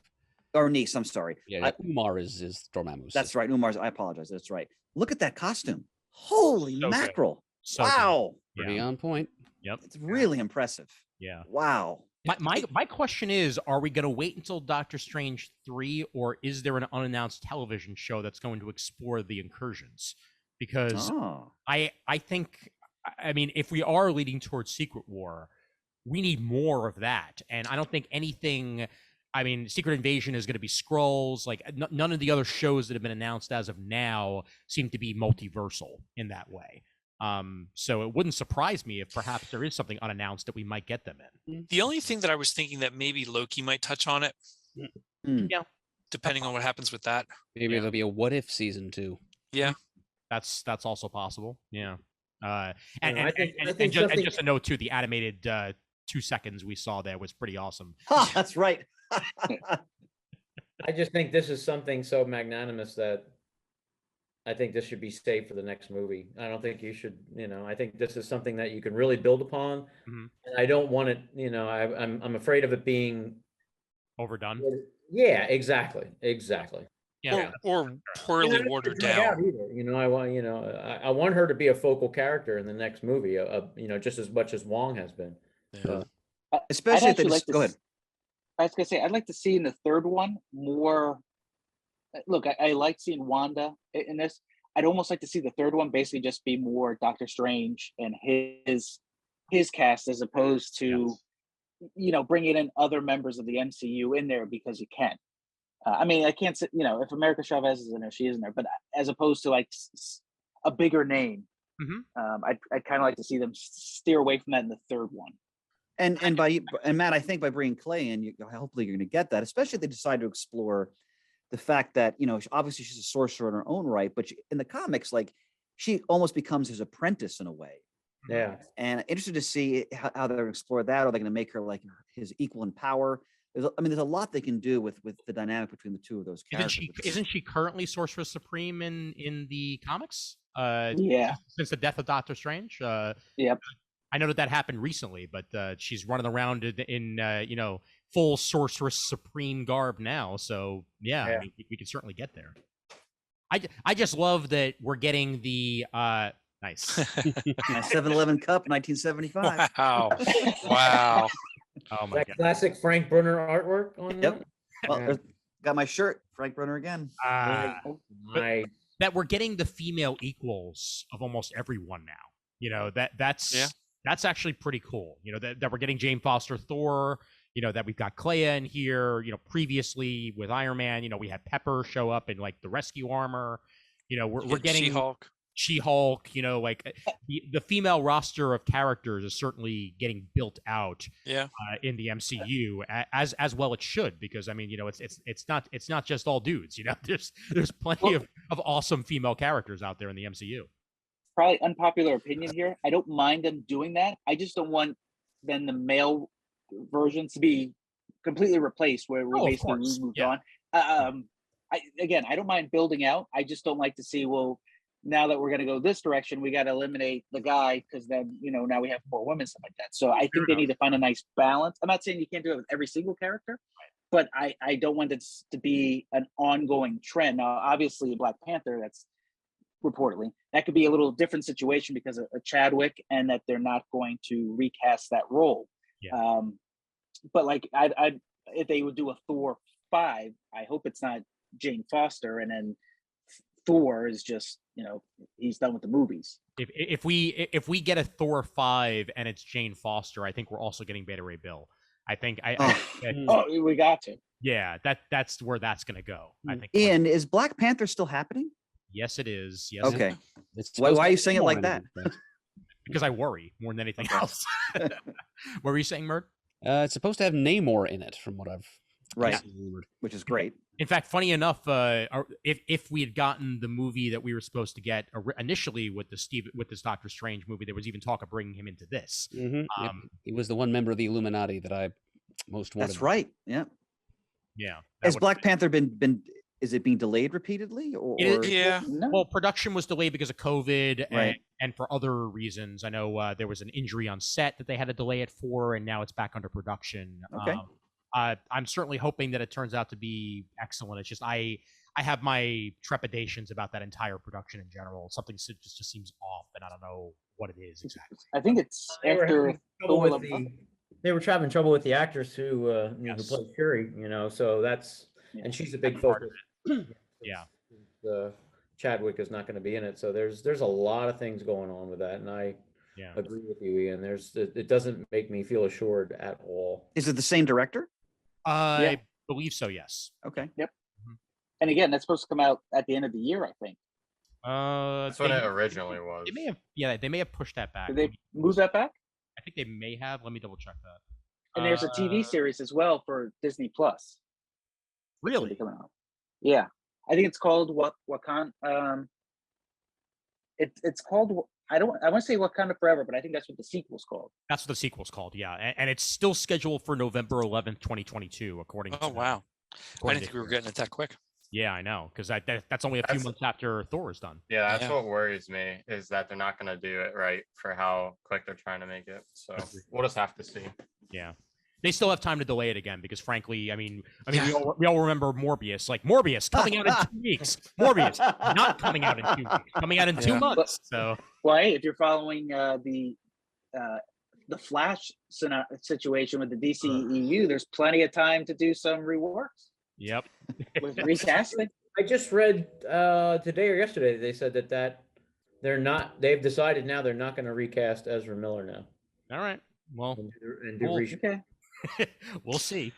or niece, I'm sorry. Yeah, Umar is Dormammu's That's sister. right. Umar's, I apologize. That's right. Look at that costume. Holy So good. mackerel. So good. Wow. Pretty Yeah. on point. Yep. It's really impressive. Yeah. Wow. My question is, are we going to wait until Doctor Strange 3, or is there an unannounced television show that's going to explore the incursions? Because Oh. I think, I mean, if we are leading towards Secret War, we need more of that. And I don't think anything, I mean, Secret Invasion is going to be Skrulls. Like, none of the other shows that have been announced as of now seem to be multiversal in that way. So it wouldn't surprise me if perhaps there is something unannounced that we might get them in. The only thing that I was thinking that maybe Loki might touch on it, Yeah. depending on what happens with that. Maybe Yeah. there'll be a what if season 2. Yeah. That's also possible. Yeah. I And think something- just a note too, the animated 2 seconds we saw there was pretty awesome. Ha, that's right. I just think this is something so magnanimous that I think this should be saved for the next movie. I don't think you should, I think this is something that you can really build upon. Mhm. And I don't want it, I'm afraid of it being Overdone. Yeah, exactly. Yeah. Or poorly And I don't want it to watered drag out down. either. I want her to be a focal character in the next movie, just as much as Wong has been. Yeah. Especially if they actually just, like to go ahead. I was gonna say I'd like to see in the third one more. Look, I like seeing Wanda in this. I'd almost like to see the third one basically just be more Doctor Strange and his cast as opposed to, bringing in other members of the MCU in there because you can. I mean, I can't say, if America Chavez is in there, she is in there, but as opposed to like a bigger name, I'd kind of like to see them steer away from that in the third one. And Matt, I think by bringing Clay in, hopefully you're going to get that, especially if they decide to explore the fact that, obviously she's a sorcerer in her own right, but in the comics, like she almost becomes his apprentice in a way. Yeah. And interested to see how they're going to explore that. Are they going to make her like his equal in power? There's a lot they can do with the dynamic between the two of those characters. Isn't she currently Sorceress Supreme in the comics? Yeah. Since the death of Doctor Strange. Yep. I know that happened recently, but she's running around in full Sorceress Supreme garb now. So yeah. I mean, we can certainly get there. I just love that we're getting the nice. My 7-Eleven cup, 1975. Wow. Oh my That god. classic Frank Brunner artwork on Yep. that? Well, Yeah. Got my shirt, Frank Brunner again. My That we're getting the female equals of almost everyone now. That's actually pretty cool. That we're getting Jane Foster Thor. That we've got Clea in here. Previously with Iron Man, we had Pepper show up in like the rescue armor. We're getting She-Hulk. She-Hulk. The female roster of characters is certainly getting built out. Yeah. In the MCU as well it should, because I mean it's not just all dudes. There's plenty of awesome female characters out there in the MCU. Probably unpopular opinion here. I don't mind them doing that. I just don't want then the male versions to be completely replaced where we're basically moved on. I don't mind building out. I just don't like to see, well, now that we're going to go this direction, we got to eliminate the guy because then, now we have more women, stuff like that. So I think they need to find a nice balance. I'm not saying you can't do it with every single character, but I don't want it to be an ongoing trend. Now, obviously, Black Panther, that's reportedly, that could be a little different situation because of Chadwick and that they're not going to recast that role. Yeah. But like, I if they would do a Thor 5, I hope it's not Jane Foster and then Thor is just, he's done with the movies. If we get a Thor 5 and it's Jane Foster, I think we're also getting Beta Ray Bill. I think we got to. Yeah, that's where that's gonna go. I think. Ian, is Black Panther still happening? Yes, it is. Yes. Okay. Why are you saying it like that? Because I worry more than anything else. What were you saying, Murd? It's supposed to have Namor in it, from what I've Right, seen. which is great. In fact, funny enough, if we had gotten the movie that we were supposed to get initially with this Doctor Strange movie, there was even talk of bringing him into this. He was the one member of the Illuminati that I most wanted. That's right. Yeah. Yeah. Has Black Panther been is it being delayed repeatedly or Yeah. No. Well, production was delayed because of COVID Right. and for other reasons. I know there was an injury on set that they had to delay it for, and now it's back under production. Okay. I'm certainly hoping that it turns out to be excellent. It's just I have my trepidations about that entire production in general. Something just seems off, and I don't know what it is exactly. I think it's They were after having trouble Thor with Love- they were having trouble with the actress who Yes. played Shuri, so that's and she's a big part of focus. Yeah. Chadwick is not going to be in it, so there's a lot of things going on with that, and I Yeah. agree with you, Ian. It doesn't make me feel assured at all. is it the same director? I believe so, yes. Okay. And again, that's supposed to come out at the end of the year, I think. That's what it originally was. They may have pushed that back. Did they move that back? I think they may have. Let me double check that. And there's a TV series as well for Disney Plus. Really? Coming out. Yeah, I think it's called Wakanda. It's called. I want to say Wakanda Forever, but I think that's what the sequel's called. That's what the sequel's called, yeah. And it's still scheduled for November 11th, 2022, according to Oh wow. I according didn't to- think we were getting it that quick. Yeah, I know, because that's only a few That's- months after Thor is done. Yeah, that's Yeah. what worries me is that they're not going to do it right for how quick they're trying to make it. So we'll just have to see. Yeah. They still have time to delay it again because, frankly, I mean, Yeah. we all remember Morbius. Like, Morbius coming out in 2 weeks. Morbius not coming out in 2 weeks. Coming out in 2 Yeah. months. So, Well, hey, if you're following the Flash situation with the DCEU, there's plenty of time to do some reworks yep. with recasting. I just read today or yesterday they said that they've decided now they're not going to recast Ezra Miller now All right. Well, and do Cool. reshoot. Okay. we'll see.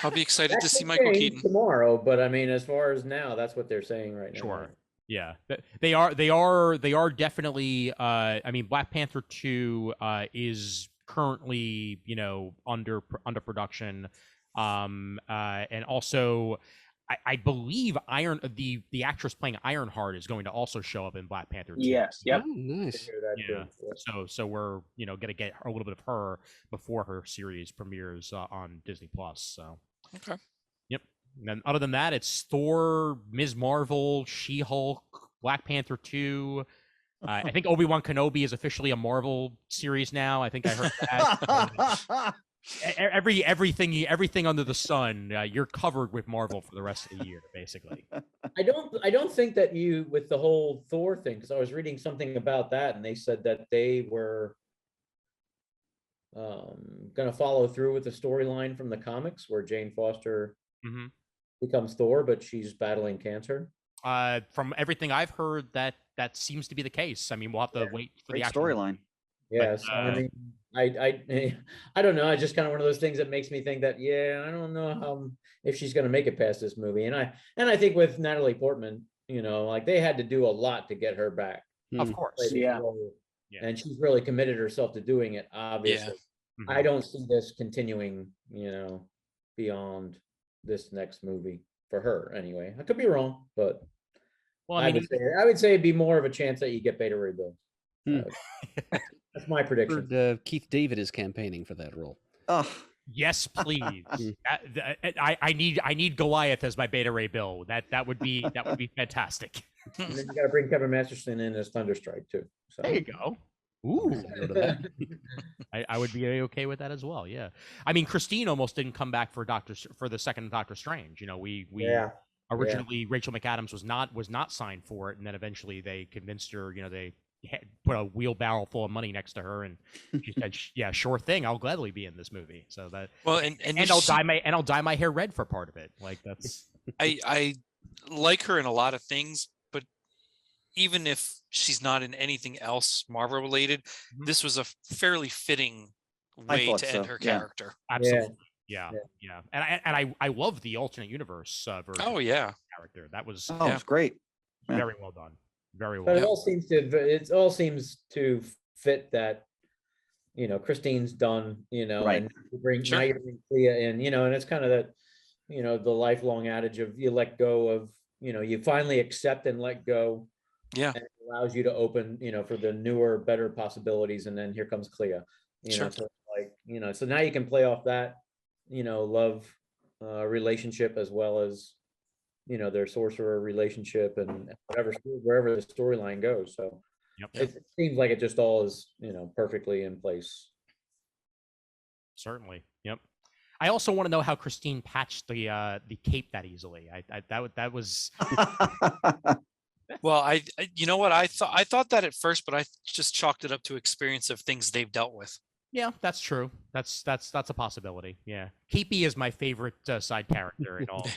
I'll be excited That to see could Michael change Keaton. tomorrow, but I mean, as far as now, that's what they're saying right now. Sure. Yeah, they are definitely. I mean, Black Panther 2 is currently under production, and also I believe the actress playing Ironheart is going to also show up in Black Panther 2. Yes. Yep. Oh, nice. Yeah. So we're gonna get a little bit of her before her series premieres on Disney Plus. So Okay. yep. And then other than that, it's Thor, Ms. Marvel, She-Hulk, Black Panther 2. I think Obi-Wan Kenobi is officially a Marvel series now. I think I heard that. Everything under the sun, you're covered with Marvel for the rest of the year, basically. I don't think that you with the whole Thor thing, because I was reading something about that and they said that they were going to follow through with the storyline from the comics where Jane Foster Mhm. becomes Thor, but she's battling cancer. From everything I've heard, that seems to be the case. I mean, we'll have to wait for Great the actual storyline. Yes, I mean, I don't know. It's just kind of one of those things that makes me think that I don't know if she's going to make it past this movie. And I think with Natalie Portman, like they had to do a lot to get her back. Of course. play this Yeah. role, Yeah. and she's really committed herself to doing it. Obviously, Mhm. I don't see this continuing, beyond this next movie for her. Anyway, I could be wrong, but Well, I I mean, would say it'd be more of a chance that you get Beta Ray Bill. Hmm. That's my prediction. Heard, Keith David is campaigning for that role. Oh, yes, please. I need Goliath as my Beta Ray Bill. That would be And fantastic. then you got to bring Kevin Masterson in as Thunderstrike too. So There you go. Ooh, Go to that. I would be okay with that as well. Yeah, I mean, Christine almost didn't come back for the second Doctor Strange. We originally Rachel McAdams was not signed for it, and then eventually they convinced her. They put a wheelbarrow full of money next to her, and she said, "Yeah, sure thing. I'll gladly be in this movie." So that Well, and I'll dye my hair red for part of it. Like that's I like her in a lot of things, but even if she's not in anything else Marvel related, Mhm. this was a fairly fitting I way thought to so, end her yeah. character. absolutely yeah. And I love the alternate universe version Oh of yeah. the character. That was oh, it's great. Yeah. very well done. Very well But done. it all seems to fit that, Christine's done, Right. and you bring Sure. now you're bringing Clea in, and it's kind of that, the lifelong adage of you let go of, you finally accept and let go. Yeah. And it allows you to open, for the newer, better possibilities. And then here comes Clea, Sure. so like, so now you can play off that, love relationship as well as, their sorcerer relationship and wherever the storyline goes. So Yep. it seems like it just all is, perfectly in place. Certainly. Yep. I also want to know how Christine patched the cape that easily. That was Well, you know what, I thought that at first, but I just chalked it up to experience of things they've dealt with. yeah, that's true. That's a possibility. Yeah, Keepy is my favorite side character in all of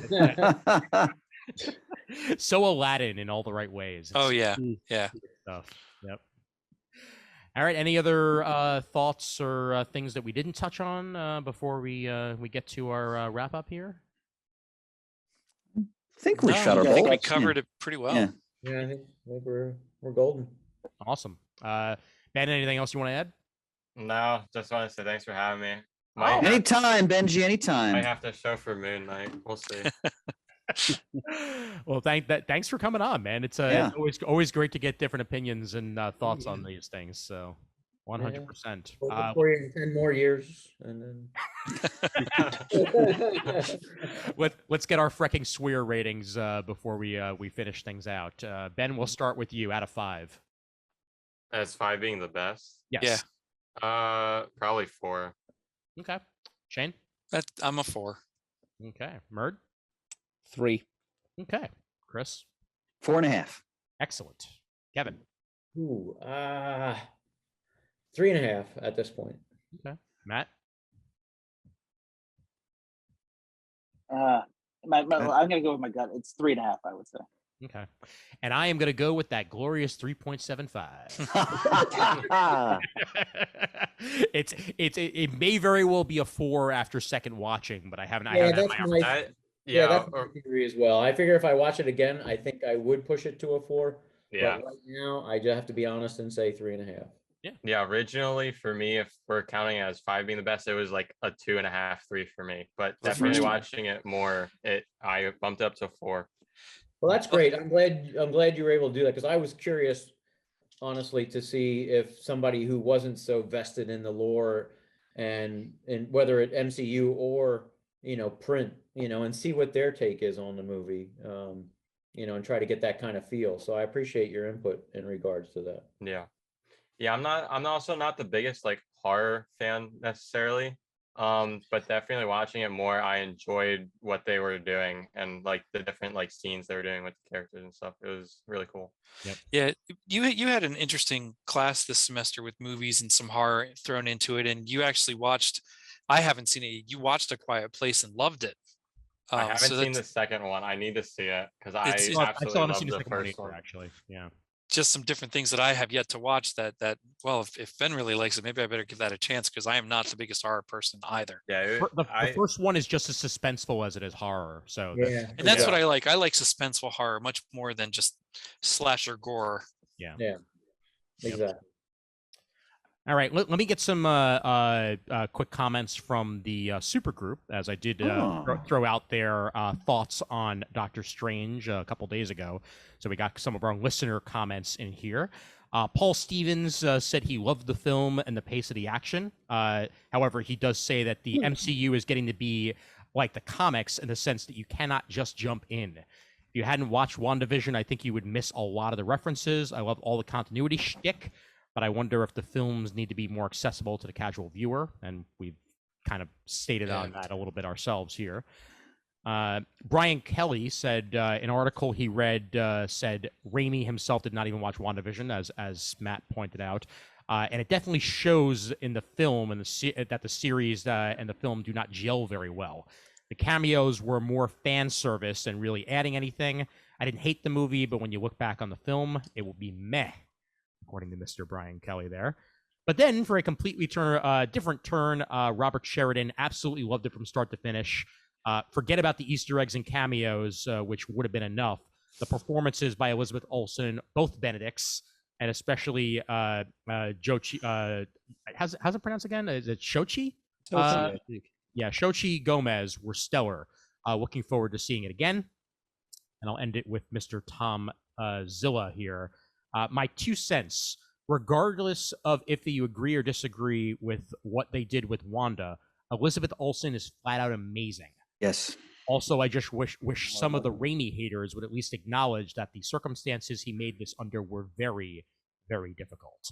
this. So Aladdin in all the right ways. Oh It's yeah, cool yeah. stuff. Yep. All right. Any other thoughts or things that we didn't touch on before we get to our wrap up here? I think we shot our I think we bolts. covered it pretty well. Yeah. Yeah, I think we're golden. Awesome. Ben, anything else you want to add? No, just want to say thanks for having me. Anytime, Benji, anytime. I have to show for Moon Knight. We'll see. Well, thanks for coming on, man. It's always great to get different opinions and thoughts on these things. So 100%. For you in 10 more years, and then let's get our freaking swear ratings before we finish things out. Ben, we'll start with you out of 5. As 5 being the best. Yes. Yeah. Probably 4. Okay. Shane? I'm a 4. Okay. Murd? 3. Okay. Chris? 4.5. Excellent. Kevin? ooh, 3.5 at this point. Okay. Matt? I'm gonna go with my gut. It's 3.5, I would say. Okay. And I am going to go with that glorious 3.75. It may very well be a 4 after second watching, but I haven't. That's that's my theory as well. I figure if I watch it again, I think I would push it to a 4. Yeah. But right now, I just have to be honest and say 3.5. Yeah. Originally, for me, if we're counting it as 5 being the best, it was like a 2.5, 3 for me. But definitely watching it more, I bumped it up to 4. Well, that's great. I'm glad you were able to do that, because I was curious, honestly, to see if somebody who wasn't so vested in the lore and whether it MCU or print, and see what their take is on the movie, and try to get that kind of feel. So I appreciate your input in regards to that. Yeah. I'm also not the biggest like horror fan necessarily. But definitely watching it more, I enjoyed what they were doing and like the different like scenes they were doing with the characters and stuff. It was really cool. Yep. Yeah, you had an interesting class this semester with movies and some horror thrown into it, and you actually watched. I haven't seen it. You watched A Quiet Place and loved it. I haven't seen the second one. I need to see it because I absolutely love the first one. Actually, yeah. Just some different things that I have yet to watch that well, if Ben really likes it, maybe I better give that a chance, because I am not the biggest horror person either. Yeah, The first one is just as suspenseful as it is horror. So and that's what I like. I like suspenseful horror much more than just slasher gore. Yeah. Exactly. All right, let me get some quick comments from the super group, as I did throw out their thoughts on Doctor Strange a couple days ago. So we got some of our listener comments in here. Paul Stevens said he loved the film and the pace of the action. However, he does say that the MCU is getting to be like the comics in the sense that you cannot just jump in. If you hadn't watched WandaVision, I think you would miss a lot of the references. I love all the continuity shtick, but I wonder if the films need to be more accessible to the casual viewer, and we've kind of stated on that a little bit ourselves here. Brian Kelly said an article he read said Raimi himself did not even watch WandaVision, as Matt pointed out, and it definitely shows in the film and that the series and the film do not gel very well. The cameos were more fan service than really adding anything. I didn't hate the movie, but when you look back on the film, it will be meh, according to Mr. Brian Kelly there. But then, for a completely different turn, Robert Sheridan absolutely loved it from start to finish. Forget about the Easter eggs and cameos, which would have been enough. The performances by Elizabeth Olsen, both Benedicts, and especially Jochi. How's it pronounced again? Is it Shochi? I think. Yeah, Shochi Gomez were stellar. Looking forward to seeing it again. And I'll end it with Mr. Tom Zilla here. My 2 cents, regardless of if you agree or disagree with what they did with Wanda, Elizabeth Olsen is flat out amazing. Yes. Also, I just wish some of the Raimi haters would at least acknowledge that the circumstances he made this under were very, very difficult.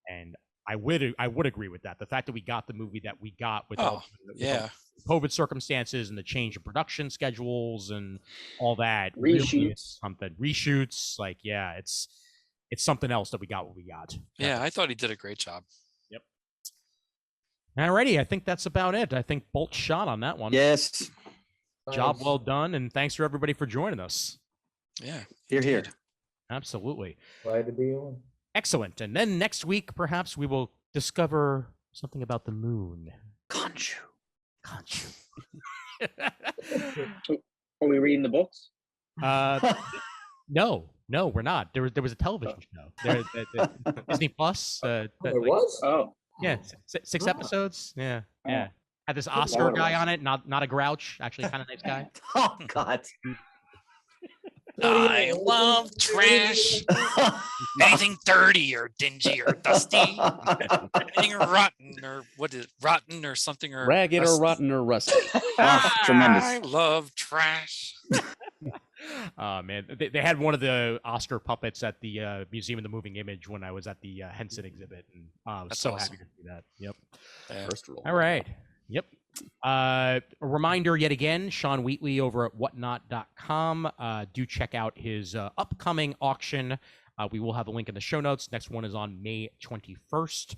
And I would agree with that. The fact that we got the movie that we got with all the COVID circumstances and the change of production schedules and all that, Reshoots. really is something. Reshoots, like, yeah, it's something else that we got what we got. Yeah, I thought he did a great job. Yep. Alrighty, I think that's about it. I think Bolt shot on that one. Yes. Job well done, and thanks for everybody for joining us. Yeah. Here, here. Absolutely. Glad to be on. Excellent. And then next week, perhaps we will discover something about the moon. Khonshu. Are we reading the books? No, we're not. There was a television show. Disney Plus. There was? Oh. Yeah, 6 episodes. Yeah. Had this Oscar guy on it, not a grouch, actually kind of nice guy. Oh, God. I love trash. Anything dirty or dingy or dusty. Anything rotten or rotten or something or Ragged or rotten or rusty. Oh, tremendous. I love trash. Oh man, they had one of the Oscar puppets at the Museum of the Moving Image when I was at the Henson exhibit, and I was That's so awesome. happy to see that. Yep. Yeah. First rule. All right. Yep. A reminder yet again, Sean Wheatley over at whatnot.com. Do check out his upcoming auction. We will have a link in the show notes. Next one is on May 21st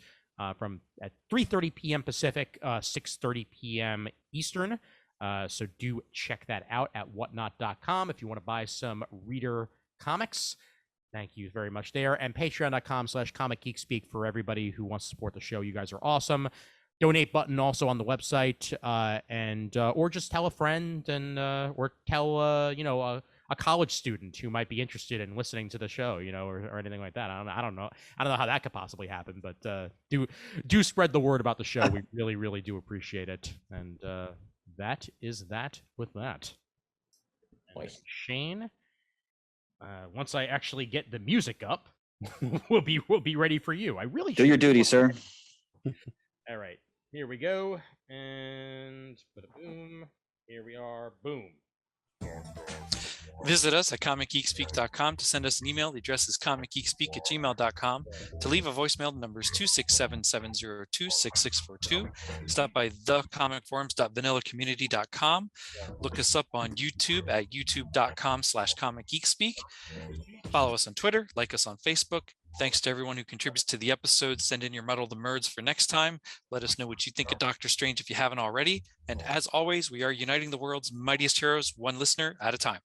from at 3:30 p.m. Pacific, 6:30 p.m. Eastern. So do check that out at whatnot.com if you want to buy some Reader comics. Thank you very much there. And patreon.com/comicgeekspeak for everybody who wants to support the show. You guys are awesome. Donate button also on the website, and or just tell a friend and or tell a college student who might be interested in listening to the show, or anything like that. I don't know how that could possibly happen, but do spread the word about the show. We really, really do appreciate it. And that is that with that. And Shane, once I actually get the music up, we'll be ready for you. I really Do your duty, sir. All right. Here we go, and boom, here we are, boom. Visit us at comicgeekspeak.com to send us an email. The address is comicgeekspeak@gmail.com. To leave a voicemail, the number is 267-702-6642. Stop by thecomicforums.vanillacommunity.com. Look us up on YouTube at youtube.com/comicgeekspeak. Follow us on Twitter, like us on Facebook. Thanks to everyone who contributes to the episode. Send in your Muddle the Murds for next time. Let us know what you think of Doctor Strange if you haven't already. And as always, we are uniting the world's mightiest heroes, one listener at a time.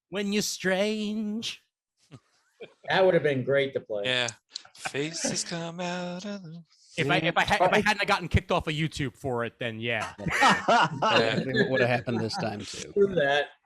When you're strange. That would have been great to play. Yeah. Faces come out of the... If I hadn't gotten kicked off of YouTube for it, then yeah. What would have happened this time too? Do that.